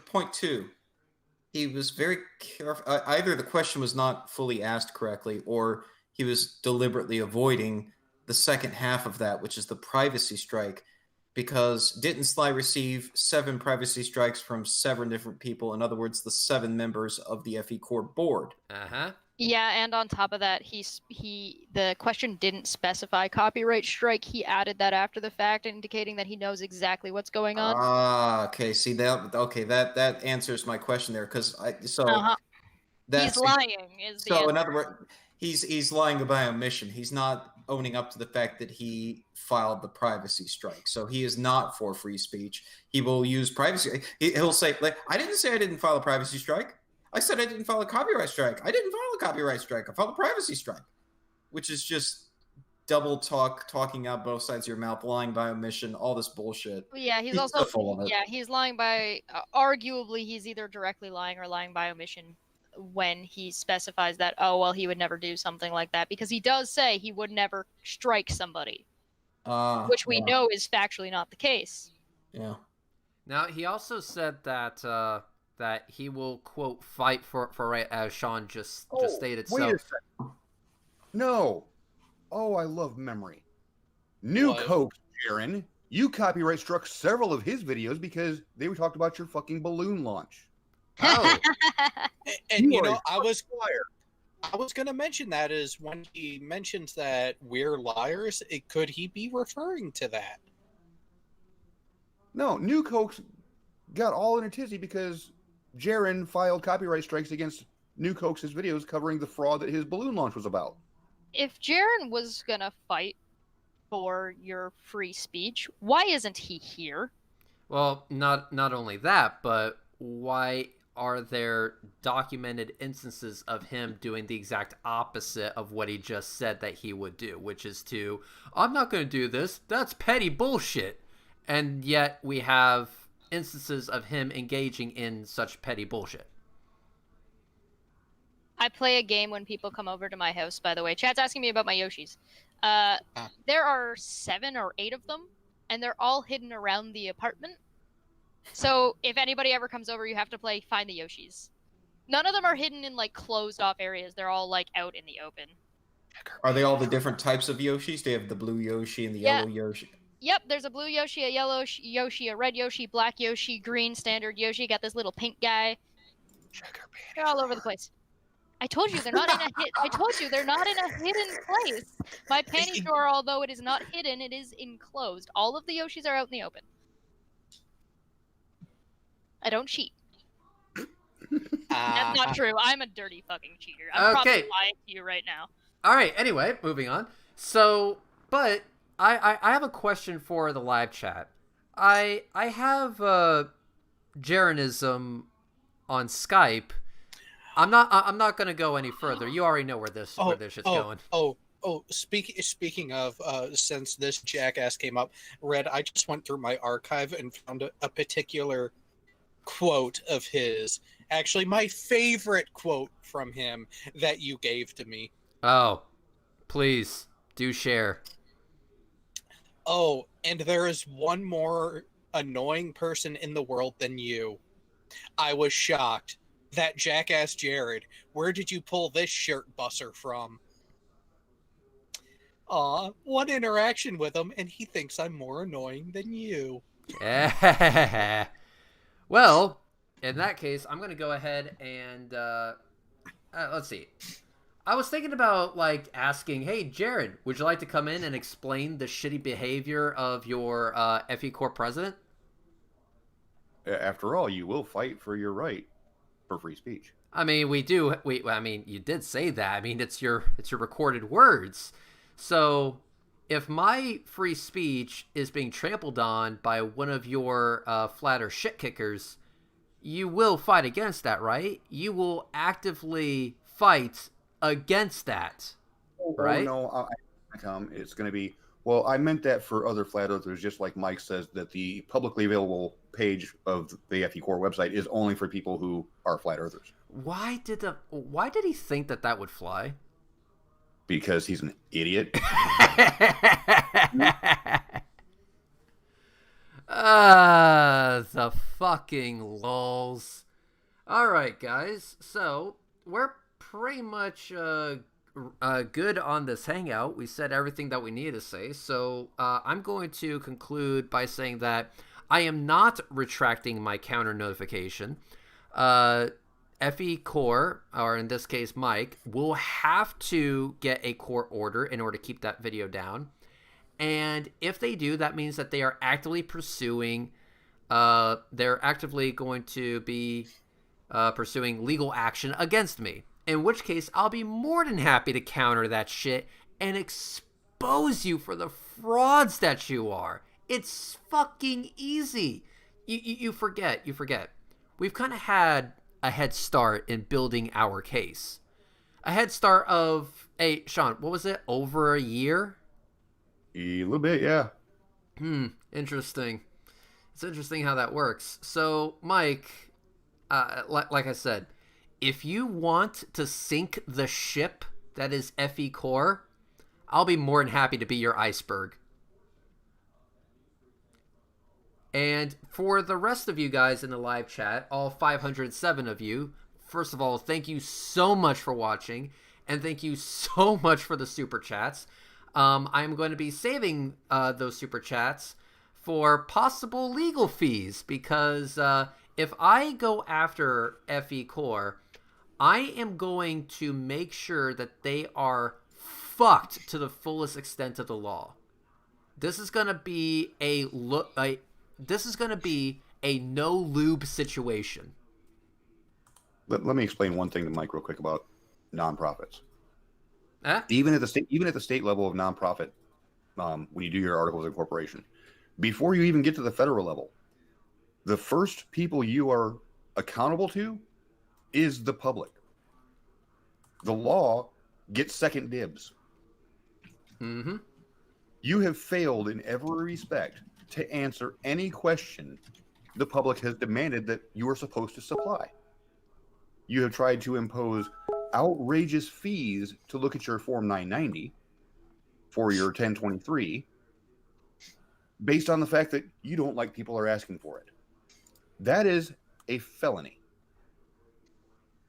Point two, he was very careful. Either the question was not fully asked correctly, or he was deliberately avoiding the second half of that, which is the privacy strike. Because didn't Sly receive 7 privacy strikes from 7 different people? In other words, the 7 members of the FEcore board. Yeah, and on top of that, the question didn't specify copyright strike. He added that after the fact, indicating that he knows exactly what's going on. Okay. See that? Okay, that answers my question there. Because He's lying. Is the so. answer. In other words, he's lying by omission. He's not owning up to the fact that he filed the privacy strike. So he is not for free speech. He will use privacy. He'll say, like, I didn't say I didn't file a privacy strike. I said I didn't file a copyright strike. I didn't file a copyright strike. I filed a privacy strike, which is just double talking out both sides of your mouth, lying by omission, all this bullshit. Yeah, he's also he's lying by arguably he's either directly lying or lying by omission when he specifies that he would never do something like that, because he does say he would never strike somebody, which we know is factually not the case. Yeah. Now he also said that that he will quote fight for right, as Sean just stated. Wait a second. No. Oh, I love memory. New Coke, Jaron. You copyright struck several of his videos because they were talked about your fucking balloon launch. Oh. and you know, I was going to mention that is when he mentions that we're liars, could he be referring to that? No, New Coke's got all in a tizzy because Jaron filed copyright strikes against New Coke's videos covering the fraud that his balloon launch was about. If Jaron was gonna fight for your free speech, why isn't he here? Well, not only that, but why are there documented instances of him doing the exact opposite of what he just said that he would do, which is to, I'm not going to do this, that's petty bullshit. And yet we have instances of him engaging in such petty bullshit. I play a game when people come over to my house, by the way. Chat's asking me about my Yoshis. There are 7 or 8 of them, and they're all hidden around the apartment. So if anybody ever comes over, you have to play Find the Yoshis. None of them are hidden in, like, closed-off areas. They're all, like, out in the open. Are they all the different types of Yoshis? They have the blue Yoshi and the yellow Yoshi. Yep, there's a blue Yoshi, a yellow Yoshi, a red Yoshi, black Yoshi, green standard Yoshi. Got this little pink guy. They're all over the place. I told you they're not in a hidden place. My panty drawer, although it is not hidden, it is enclosed. All of the Yoshis are out in the open. I don't cheat. That's not true. I'm a dirty fucking cheater. I'm probably lying to you right now. All right. Anyway, moving on. So, but I have a question for the live chat. I have Jaronism on Skype. I'm not going to go any further. You already know where this shit's going. Speaking of, since this jackass came up, Red, I just went through my archive and found a particular quote of his. Actually, my favorite quote from him that you gave to me. Oh, please do share. Oh, and there is one more annoying person in the world than you. I was shocked. That jackass Jared, where did you pull this shirt busser from? Aw, one interaction with him, and he thinks I'm more annoying than you. Well, in that case, I'm going to go ahead and, let's see. I was thinking about, like, asking, hey, Jared, would you like to come in and explain the shitty behavior of your FEcore president? After all, you will fight for your right for free speech. I mean, I mean, you did say that. I mean, it's your recorded words. So, if my free speech is being trampled on by one of your flat earth shit kickers, you will fight against that, right? You will actively fight against that, right? No, it's going to be, well, I meant that for other flat earthers, just like Mike says that the publicly available page of the FEcore website is only for people who are flat earthers. Why did he think that would fly? Because he's an idiot. The fucking lulz. Alright, guys. So, we're pretty much good on this hangout. We said everything that we needed to say. So, I'm going to conclude by saying that I am not retracting my counter notification. FEcore, or in this case Mike, will have to get a court order in order to keep that video down. And if they do, that means that they are actively pursuing, they're actively going to be pursuing legal action against me. In which case, I'll be more than happy to counter that shit and expose you for the frauds that you are. It's fucking easy. You forget. We've kind of had a head start in building our case. A head start of, hey, Sean, what was it? Over a year? A little bit, yeah. Interesting. It's interesting how that works. So, Mike, like I said, if you want to sink the ship that is FEcore, I'll be more than happy to be your iceberg. And for the rest of you guys in the live chat, all 507 of you, first of all, thank you so much for watching, and thank you so much for the super chats. I'm going to be saving those super chats for possible legal fees, because if I go after FEcore, I am going to make sure that they are fucked to the fullest extent of the law. This is going to be a no lube situation. Let me explain one thing to Mike real quick about nonprofits. Even at the state level of nonprofit, when you do your articles of incorporation, before you even get to the federal level, the first people you are accountable to is the public. The law gets second dibs. Mm-hmm. You have failed in every respect to answer any question the public has demanded that you are supposed to supply. You have tried to impose outrageous fees to look at your Form 990 for your 1023 based on the fact that you don't like people are asking for it. That is a felony.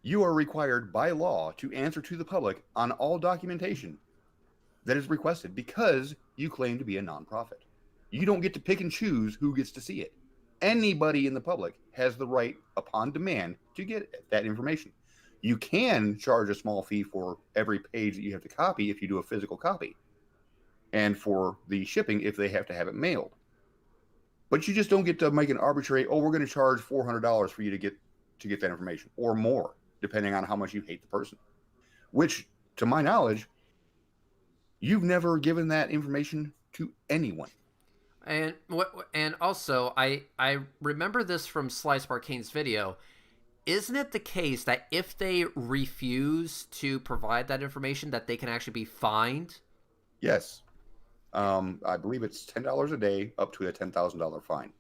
You are required by law to answer to the public on all documentation that is requested because you claim to be a nonprofit. You don't get to pick and choose who gets to see it. Anybody in the public has the right, upon demand, to get that information. You can charge a small fee for every page that you have to copy if you do a physical copy, and for the shipping if they have to have it mailed. But you just don't get to make an arbitrary, oh, we're going to charge $400 for you to get that information, or more, depending on how much you hate the person. Which, to my knowledge, you've never given that information to anyone. And also, I remember this from Slice Barkane's video. Isn't it the case that if they refuse to provide that information, that they can actually be fined? Yes. I believe it's $10 a day up to a $10,000 fine.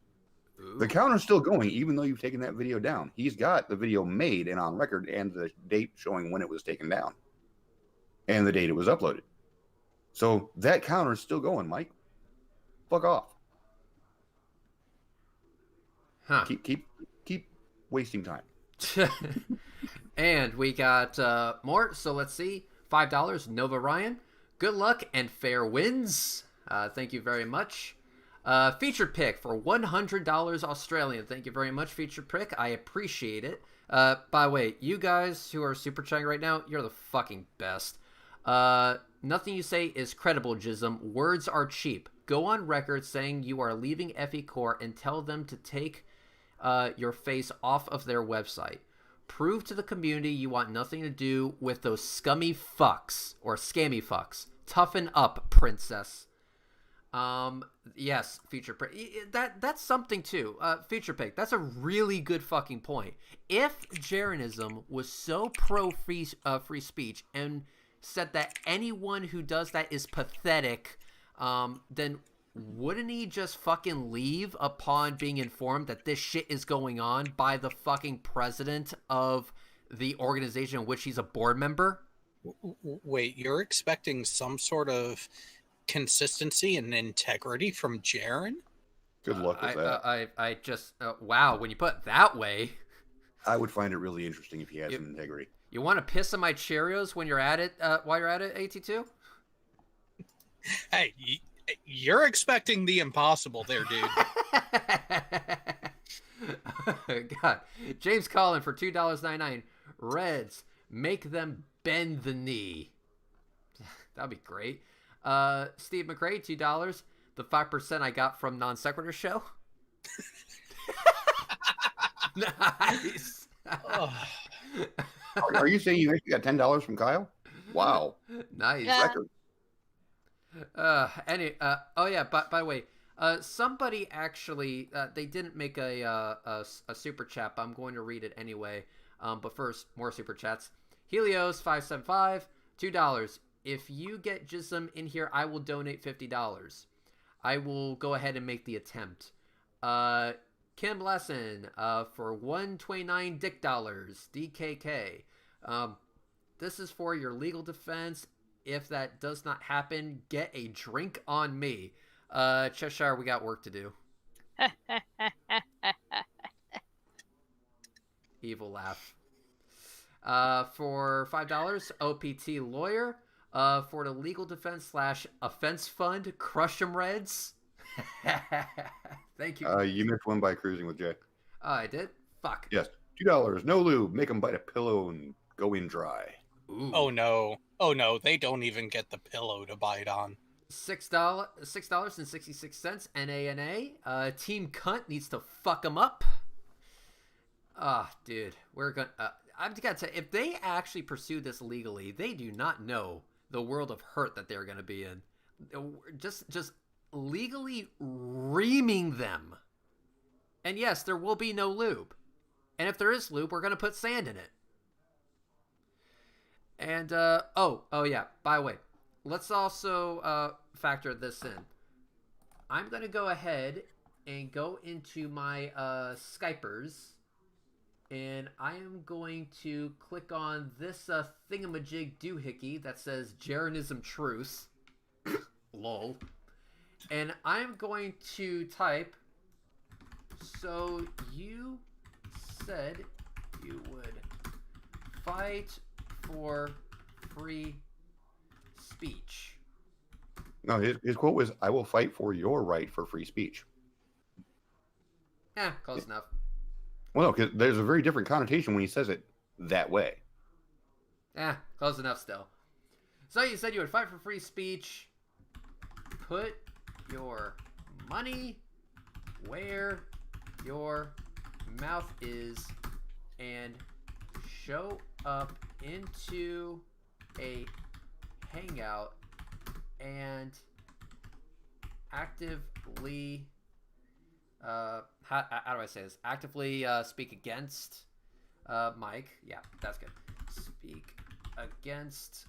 Ooh. The counter's still going, even though you've taken that video down. He's got the video made and on record and the date showing when it was taken down and the date it was uploaded. So that counter is still going, Mike. Fuck off. Huh. Keep wasting time. And we got more. So let's see. $5, Nova Ryan. Good luck and fair wins. Thank you very much. Featured pick for $100 Australian. Thank you very much, featured pick. I appreciate it. By the way, you guys who are super chatting right now, you're the fucking best. Nothing you say is credible, Jism. Words are cheap. Go on record saying you are leaving FEcore and tell them to take your face off of their website. Prove to the community you want nothing to do with those scummy fucks or scammy fucks. Toughen up, princess. Yes, feature pick. That's something too. Feature pick. That's a really good fucking point. If Jeranism was so pro free speech and said that anyone who does that is pathetic, then wouldn't he just fucking leave upon being informed that this shit is going on by the fucking president of the organization in which he's a board member? Wait, you're expecting some sort of consistency and integrity from Jaren? Good luck with that. I just wow, when you put it that way, I would find it really interesting if he had some integrity. You want to piss on my Cheerios when you're at it? While you're at it, AT2? Hey, you're expecting the impossible there, dude. God, James Collin for $2.99. Reds, make them bend the knee. That'd be great. Steve McRae, $2. The 5% I got from Non Sequitur Show. Nice. Ugh. Are you saying you actually got $10 from Kyle? Wow. Nice. Yeah. Record. Oh yeah. By the way, somebody actually they didn't make a super chat, but I'm going to read it anyway. But first, more super chats. Helios 575 $2. If you get Jism in here, I will donate $50. I will go ahead and make the attempt. Kim Lesson for 129 dick dollars DKK. This is for your legal defense. If that does not happen, get a drink on me. Cheshire, we got work to do. Evil laugh. For $5, OPT lawyer. For the legal defense / offense fund, crush 'em Reds. Thank you. You missed one by cruising with Jay. I did? Fuck. Yes. $2. No lube. Make them bite a pillow and go in dry. Ooh. Oh no. Oh no, they don't even get the pillow to bite on. $6.66 NANA. Team Cunt needs to fuck them up. Dude, we're gonna. I've got to. If they actually pursue this legally, they do not know the world of hurt that they're gonna be in. Just legally reaming them. And yes, there will be no lube. And if there is lube, we're gonna put sand in it. And oh yeah. By the way, let's also factor this in. I'm gonna go ahead and go into my Skypers, and I am going to click on this thingamajig doohickey that says Jeranism Truth. Lol. And I'm going to type. So you said you would fight for free speech. No, his quote was, "I will fight for your right for free speech." Close enough. Well, no, because there's a very different connotation when he says it that way. Close enough still. So you said you would fight for free speech. Put your money where your mouth is and show up into a hangout and actively how do I say this? Actively speak against Mike. Yeah, that's good. Speak against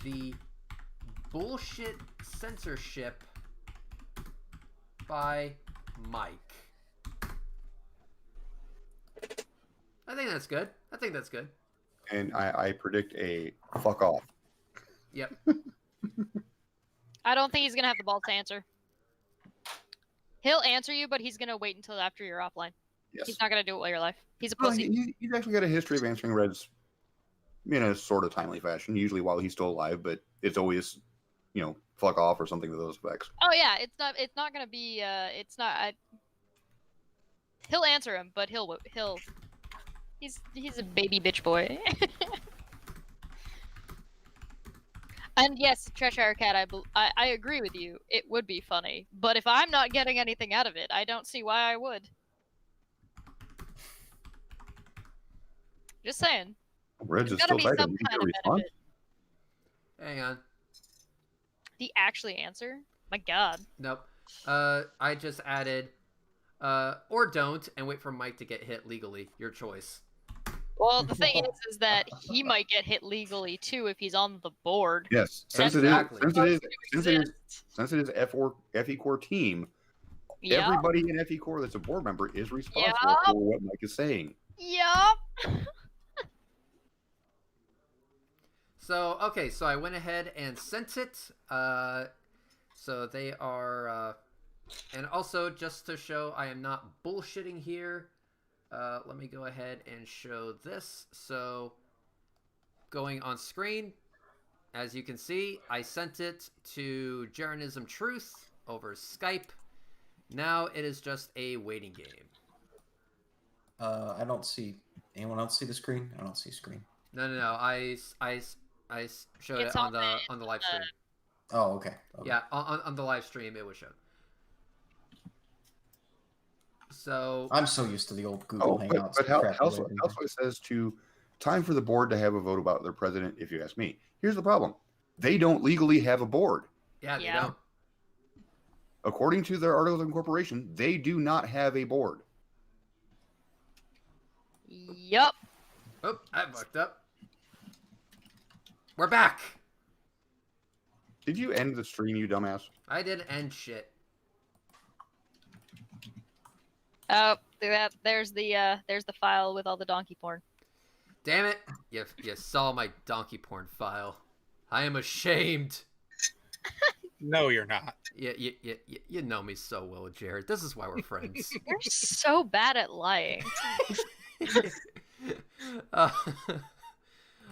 the bullshit censorship by Mike. I think that's good. And I predict a fuck off. Yep. I don't think he's gonna have the balls to answer. He'll answer you, but he's gonna wait until after you're offline. Yes. He's not gonna do it while you're live. He's a Well, pussy. he's actually got a history of answering Reds in a sort of timely fashion, usually while he's still alive, but it's always, fuck off or something to those effects. Oh yeah, it's not gonna be. It's not. He'll answer him, but he'll. He's a baby bitch boy. And yes, Cheshire Cat, I agree with you. It would be funny, but if I'm not getting anything out of it, I don't see why I would. Just saying. Reds is There's gotta still be tight. some kind of benefit. Hang on. Did he actually answer? My God. Nope. I just added or don't and wait for Mike to get hit legally. Your choice. Well, the thing is that he might get hit legally too if he's on the board. Yes, Exactly. since it is FEcore team, Yep. everybody in FEcore that's a board member is responsible Yep. for what Mike is saying. Yup. So I went ahead and sent it. So they are, and also just to show I am not bullshitting here. Let me go ahead and show this. So going on screen, as you can see, I sent it to Jeranism Truth over Skype. Now it is just a waiting game. I don't see anyone else see the screen. I don't see screen. No. I showed It's it on the live stream. Oh, okay. Yeah, on the live stream it was shown. So I'm so used to the old Google Hangouts. But crap also away. it says time for the board to have a vote about their president, if you ask me. Here's the problem. They don't legally have a board. yeah, they Yeah. don't. According to their articles of incorporation, they do not have a board. Yup. Oh, I fucked up. We're back. Did you end the stream, you dumbass? I didn't end shit. Oh, there's the file with all the donkey porn. Damn it! You saw my donkey porn file. I am ashamed. No, you're not. You know me so well, Jared. This is why we're friends. You're so bad at lying.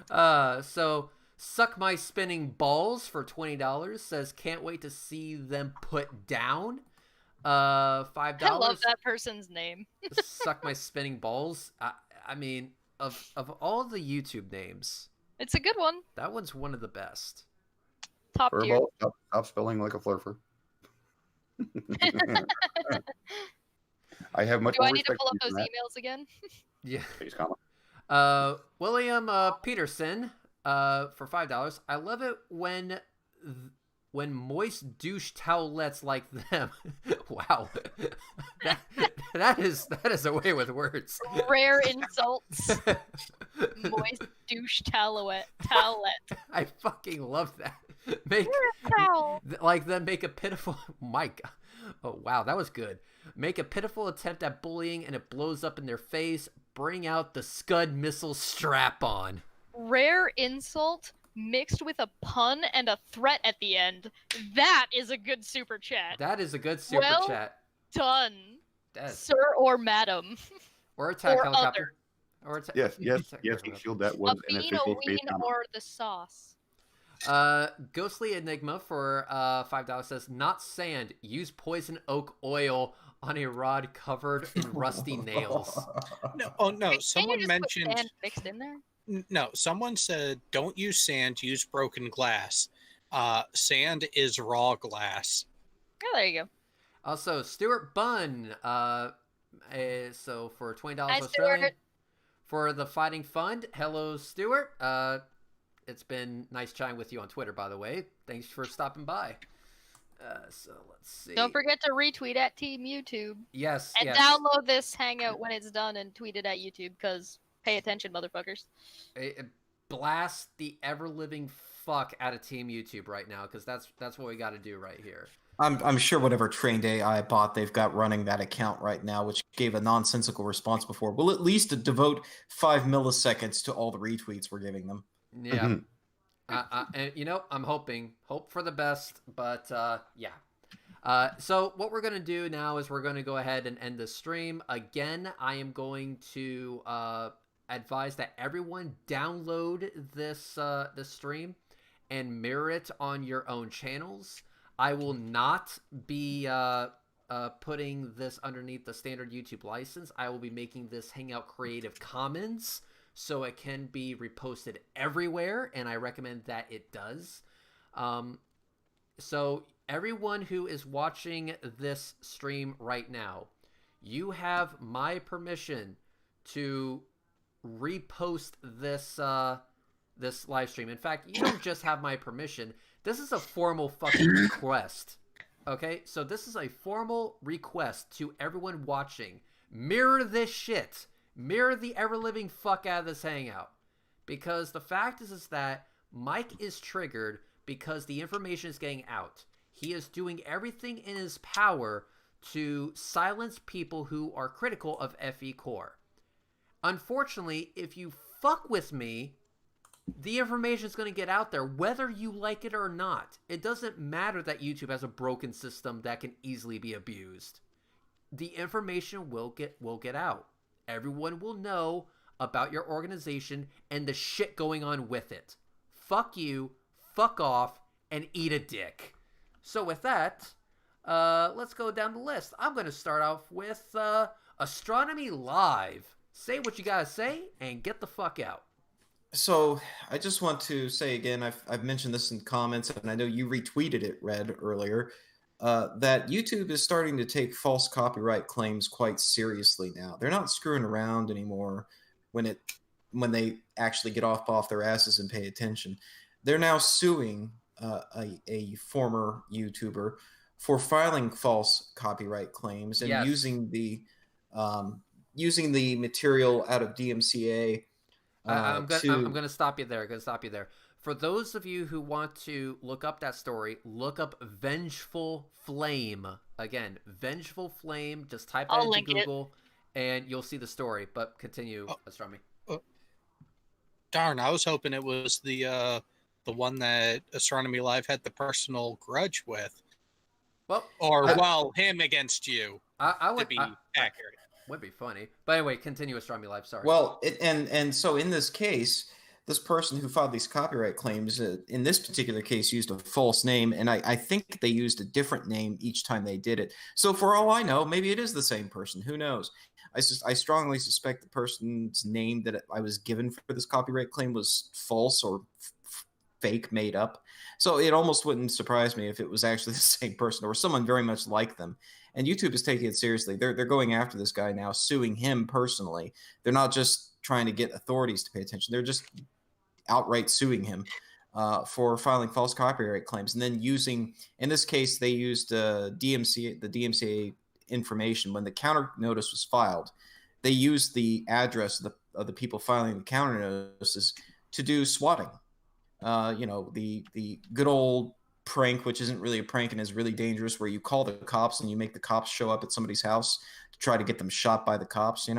So suck my spinning balls for $20 says can't wait to see them put down. $5. I love that person's name. Suck my spinning balls. I mean, of all the YouTube names, It's a good one. that one's one of the best. Top tier. Furball, stop spelling like a flurfer. I have much Do more I need to respect pull up for those you emails again? Yeah. for that. Comma. William Peterson for $5. I love it when moist douche towelettes like them. Wow, that is a way with words. Rare insults. Moist douche towelette. I fucking love that. Make Towel. like them make a pitiful. My God. Oh wow, that was good. Make a pitiful attempt at bullying and it blows up in their face. Bring out the Scud missile strap on. Rare insult mixed with a pun and a threat at the end. That is a good super chat. That is a good super Well chat. Done, That's, sir or madam. or attack or helicopter. Or atta- Yes, attack Geek Shield, that A was an bean, a official space ween, comment. or the sauce. Ghostly Enigma for $5 says not sand. Use poison oak oil on a rod covered in rusty nails. No, oh no, Can't someone you just put mentioned. sand mixed in there? No, someone said don't use sand, use broken glass. Sand is raw glass. Oh, there you go. Also, Stuart Bunn. So for $20 Hi, Australian Stuart. for the Fighting Fund. Hello, Stuart. It's been nice chatting with you on Twitter, by the way. Thanks for stopping by. So let's see. Don't forget to retweet at Team YouTube. Yes. And yes. download this hangout when it's done and tweet it at YouTube, because pay attention, motherfuckers. Blast the ever living fuck out of Team YouTube right now, because that's what we got to do right here. I'm sure whatever trained AI bot they've got running that account right now, which gave a nonsensical response before, will at least devote 5 milliseconds to all the retweets we're giving them. Yeah. And I'm hope for the best, but yeah. So what we're gonna do now is we're gonna go ahead and end the stream. Again, I am going to advise that everyone download this stream and mirror it on your own channels. I will not be putting this underneath the standard YouTube license. I will be making this Hangout Creative Commons, so it can be reposted everywhere, and I recommend that it does. So everyone who is watching this stream right now, you have my permission to repost this this live stream. In fact, you don't just have my permission. This is a formal fucking request. Okay? So this is a formal request to everyone watching. Mirror this shit. Mirror the ever-living fuck out of this hangout. Because the fact is that Mike is triggered because the information is getting out. He is doing everything in his power to silence people who are critical of FEcore. Unfortunately, if you fuck with me, the information is going to get out there, whether you like it or not. It doesn't matter that YouTube has a broken system that can easily be abused. The information will get out. Everyone will know about your organization and the shit going on with it. Fuck you, fuck off, and eat a dick. So with that, let's go down the list. I'm going to start off with Astronomy Live. Say what you gotta say and get the fuck out. So I just want to say again, I've mentioned this in comments, and I know you retweeted it, Red, earlier. that YouTube is starting to take false copyright claims quite seriously now. They're not screwing around anymore when they actually get off their asses and pay attention. They're now suing a former YouTuber for filing false copyright claims and Yes. using the material out of DMCA. I'm gonna stop you there. For those of you who want to look up that story, look up Vengeful Flame. Again, Vengeful Flame. Just type that I'll into link it. Google, and you'll see the story. But continue, Astronomy. Darn, I was hoping it was the one that Astronomy Live had the personal grudge with. Well, Or him against you. I would to be accurate. Would be funny. But anyway, continue, Astronomy Live. Sorry. Well, and so in this case, this person who filed these copyright claims, in this particular case, used a false name, and I think they used a different name each time they did it. So for all I know, maybe it is the same person. Who knows? I strongly suspect the person's name that I was given for this copyright claim was false or fake, made up. So it almost wouldn't surprise me if it was actually the same person or someone very much like them. And YouTube is taking it seriously. They're going after this guy now, suing him personally. They're not just trying to get authorities to pay attention. They're just outright suing him for filing false copyright claims. And then using, in this case, they used the DMCA information. When the counter notice was filed, they used the address of the people filing the counter notices to do swatting. The good old prank, which isn't really a prank and is really dangerous, where you call the cops and you make the cops show up at somebody's house to try to get them shot by the cops,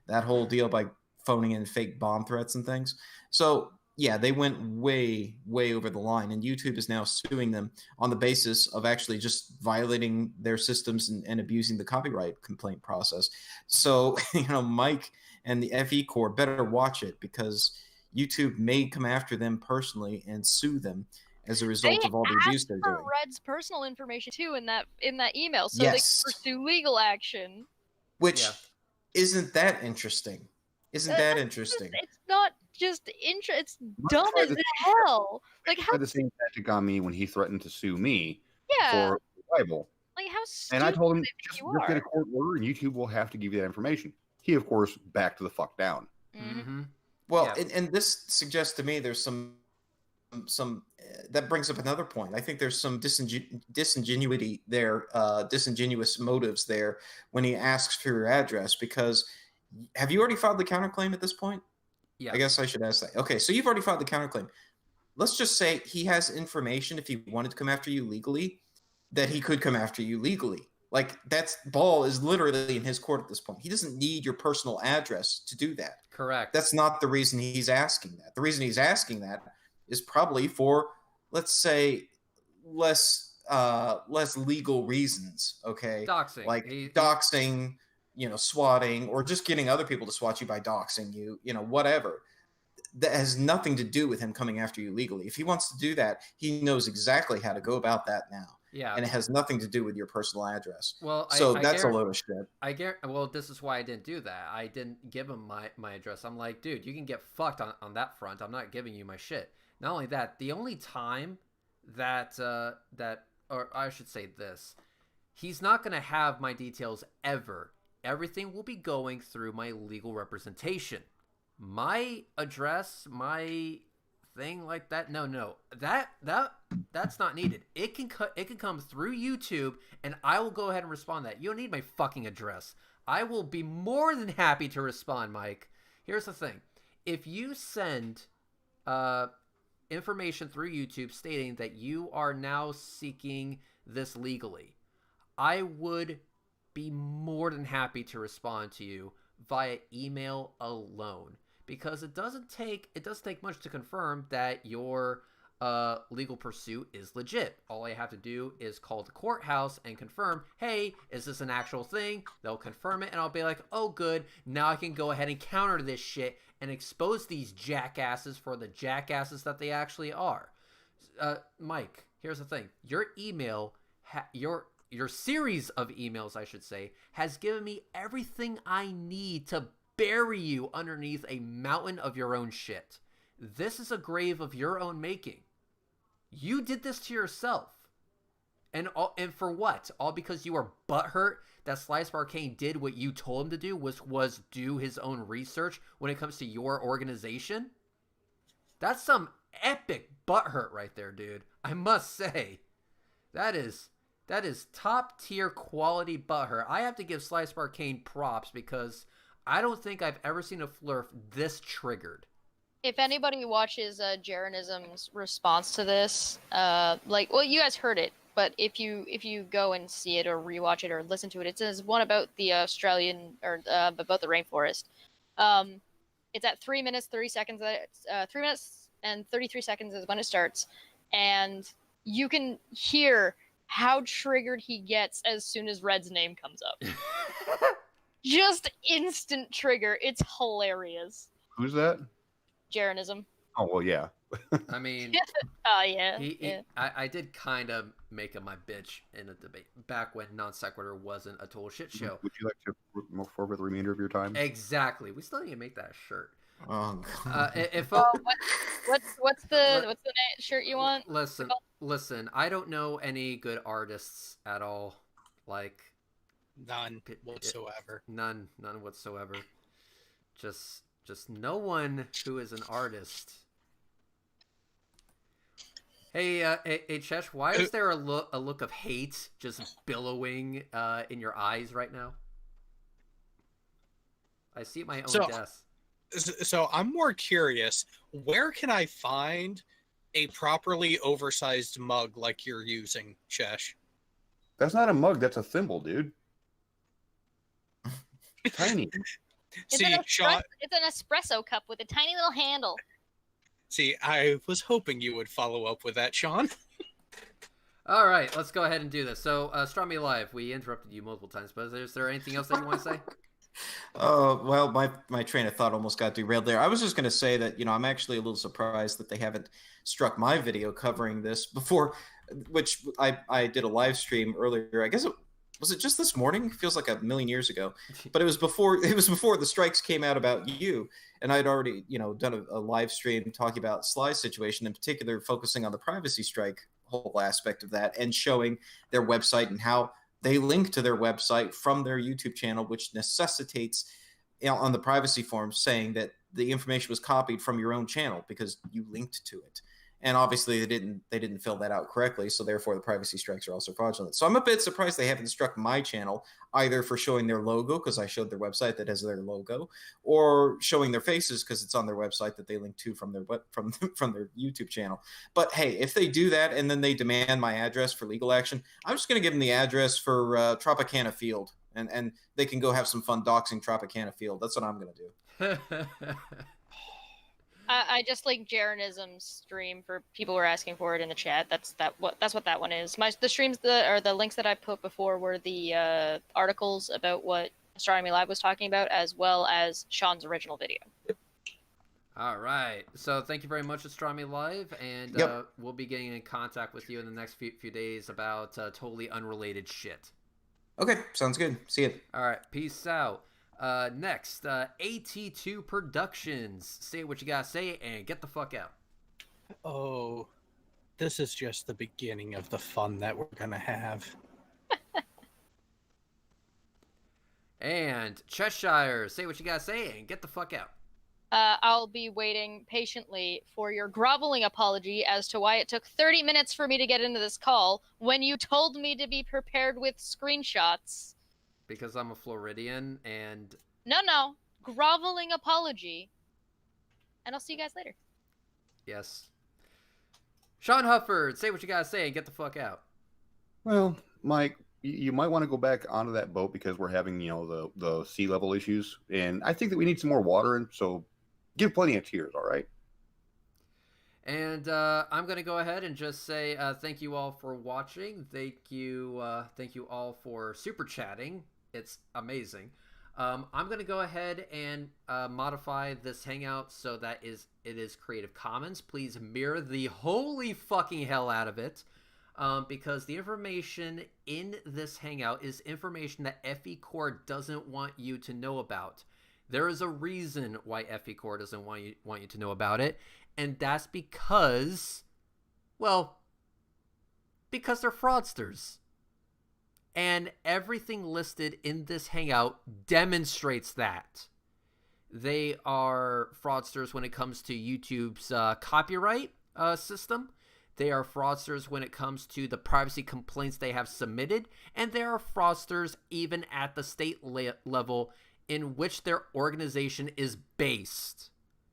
that whole deal by phoning in fake bomb threats and things. So yeah, they went way, way over the line, and YouTube is now suing them on the basis of actually just violating their systems and abusing the copyright complaint process. So, Mike and the FEcore better watch it, because YouTube may come after them personally and sue them as a result of all the abuse they're doing. Red's personal information too in that email, so Yes. they can pursue legal action. Which Yeah. isn't that interesting? Isn't that interesting? It's not just it's dumb as hell. Like how? Tried the same tactic on me when he threatened to sue me Yeah. for libel. Like how stupid And I told him, do you just are? get a court order and YouTube will have to give you that information. He, of course, backed the fuck down. Mm-hmm. Well, Yeah. and this suggests to me there's some that brings up another point. I think there's some disingenuity there, disingenuous motives there when he asks for your address, because have you already filed the counterclaim at this point? Yeah. I guess I should ask that. Okay, so you've already filed the counterclaim. Let's just say he has information, if he wanted to come after you legally, that he could come after you legally. Like, that's ball is literally in his court at this point. He doesn't need your personal address to do that. Correct. That's not the reason he's asking that. The reason he's asking that is probably for, let's say, less legal reasons. Okay, Doxing. like doxing, swatting, or just getting other people to swat you by doxing you. Whatever. That has nothing to do with him coming after you legally. If he wants to do that, he knows exactly how to go about that now. Yeah. And it has nothing to do with your personal address. Well, so that's a load of shit. Well, this is why I didn't do that. I didn't give him my address. I'm like, dude, you can get fucked on that front. I'm not giving you my shit. Not only that, the only time that or I should say this, he's not going to have my details ever. Everything will be going through my legal representation. My address, my thing like that, no, that's not needed. It can come through YouTube, and I will go ahead and respond to that. You don't need my fucking address. I will be more than happy to respond, Mike. Here's the thing: if you send information through YouTube stating that you are now seeking this legally, I would be more than happy to respond to you via email alone, because it doesn't take much to confirm that your legal pursuit is legit. All I have to do is call the courthouse and confirm, hey, is this an actual thing? They'll confirm it, and I'll be like, oh good, now I can go ahead and counter this shit and expose these jackasses for the jackasses that they actually are. Mike, here's the thing: your email, your series of emails, I should say, has given me everything I need to bury you underneath a mountain of your own shit. This is a grave of your own making. You did this to yourself. And for what? All because you were butthurt that Slice Arcane did what you told him to do, was do his own research when it comes to your organization? That's some epic butthurt right there, dude. I must say. That is top tier quality butthurt. I have to give Slice Arcane props because I don't think I've ever seen a Flurf this triggered. If anybody watches Jeranism's response to this, you guys heard it, but if you go and see it or rewatch it or listen to it, it says one about the Australian or about the rainforest. It's at 3 minutes 30 seconds. 3 minutes and 33 seconds is when it starts, and you can hear how triggered he gets as soon as Red's name comes up. Just instant trigger. It's hilarious. Who's that? Jeranism. Oh, well, yeah. I mean, yeah. I did kind of make him my bitch in a debate back when Non Sequitur wasn't a total shit show. Would you like to move forward the remainder of your time? Exactly. We still need to make that a shirt. Oh, What's the shirt you want? Listen. I don't know any good artists at all. Like None whatsoever. None whatsoever. Just no one who is an artist. Hey, Chesh, why is there a look of hate just billowing in your eyes right now? I see my own desk. So I'm more curious, where can I find a properly oversized mug like you're using, Chesh? That's not a mug, that's a thimble, dude. Tiny. It's an espresso cup with a tiny little handle. See, I was hoping you would follow up with that, Sean. All right, let's go ahead and do this. So, Strami Live, we interrupted you multiple times, but is there anything else that you want to say? Well, my train of thought almost got derailed there. I was just going to say that, I'm actually a little surprised that they haven't struck my video covering this before, which I did a live stream earlier. I guess was it just this morning? It feels like a million years ago, but it was before the strikes came out about you, and I'd already done a live stream talking about Sly's situation, in particular focusing on the privacy strike whole aspect of that and showing their website and how they link to their website from their YouTube channel, which necessitates on the privacy form saying that the information was copied from your own channel because you linked to it. And obviously they didn't fill that out correctly, so therefore the privacy strikes are also fraudulent. So I'm a bit surprised they haven't struck my channel either for showing their logo because I showed their website that has their logo, or showing their faces because it's on their website that they link to from their YouTube channel. But hey, if they do that and then they demand my address for legal action, I'm just going to give them the address for Tropicana Field, and they can go have some fun doxing Tropicana Field. That's what I'm going to do. I just linked Jeranism's stream for people who are asking for it in the chat. That's what that one is. The streams the links that I put before were the articles about what Astronomy Live was talking about, as well as Sean's original video. All right. So thank you very much, Astronomy Live, and we'll be getting in contact with you in the next few days about totally unrelated shit. Okay, sounds good. See you. All right. Peace out. Next, AT2 Productions. Say what you gotta say and get the fuck out. Oh, this is just the beginning of the fun that we're gonna have. And Cheshire. Say what you gotta say and get the fuck out. I'll be waiting patiently for your groveling apology as to why it took 30 minutes for me to get into this call when you told me to be prepared with screenshots. Because I'm a Floridian and... No. Groveling apology. And I'll see you guys later. Yes. Sean Hufford, say what you gotta say and get the fuck out. Well, Mike, you might want to go back onto that boat because we're having, the sea level issues. And I think that we need some more water. And so give plenty of tears, all right? And I'm going to go ahead and just say thank you all for watching. Thank you all for super chatting. It's amazing. I'm going to go ahead and modify this hangout so that it is Creative Commons. Please mirror the holy fucking hell out of it, because the information in this hangout is information that FEcore doesn't want you to know about. There is a reason why FEcore doesn't want you to know about it, and that's because, well, Because they're fraudsters. And everything listed in this hangout demonstrates that. They are fraudsters when it comes to YouTube's copyright system. They are fraudsters when it comes to the privacy complaints they have submitted. And they are fraudsters even at the state level in which their organization is based.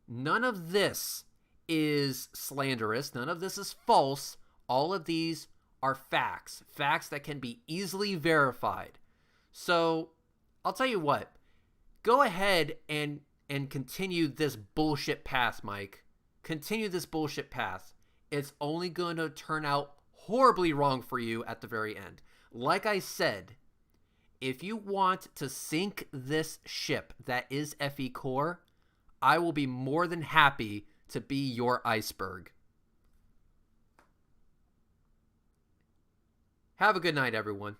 None of this is slanderous. None of this is false. All of these are facts. Facts that can be easily verified. So, I'll tell you what. Go ahead and continue this bullshit path, Mike. Continue this bullshit path. It's only going to turn out horribly wrong for you at the very end. Like I said, if you want to sink this ship that is FEcore, I will be more than happy to be your iceberg. Have a good night, everyone.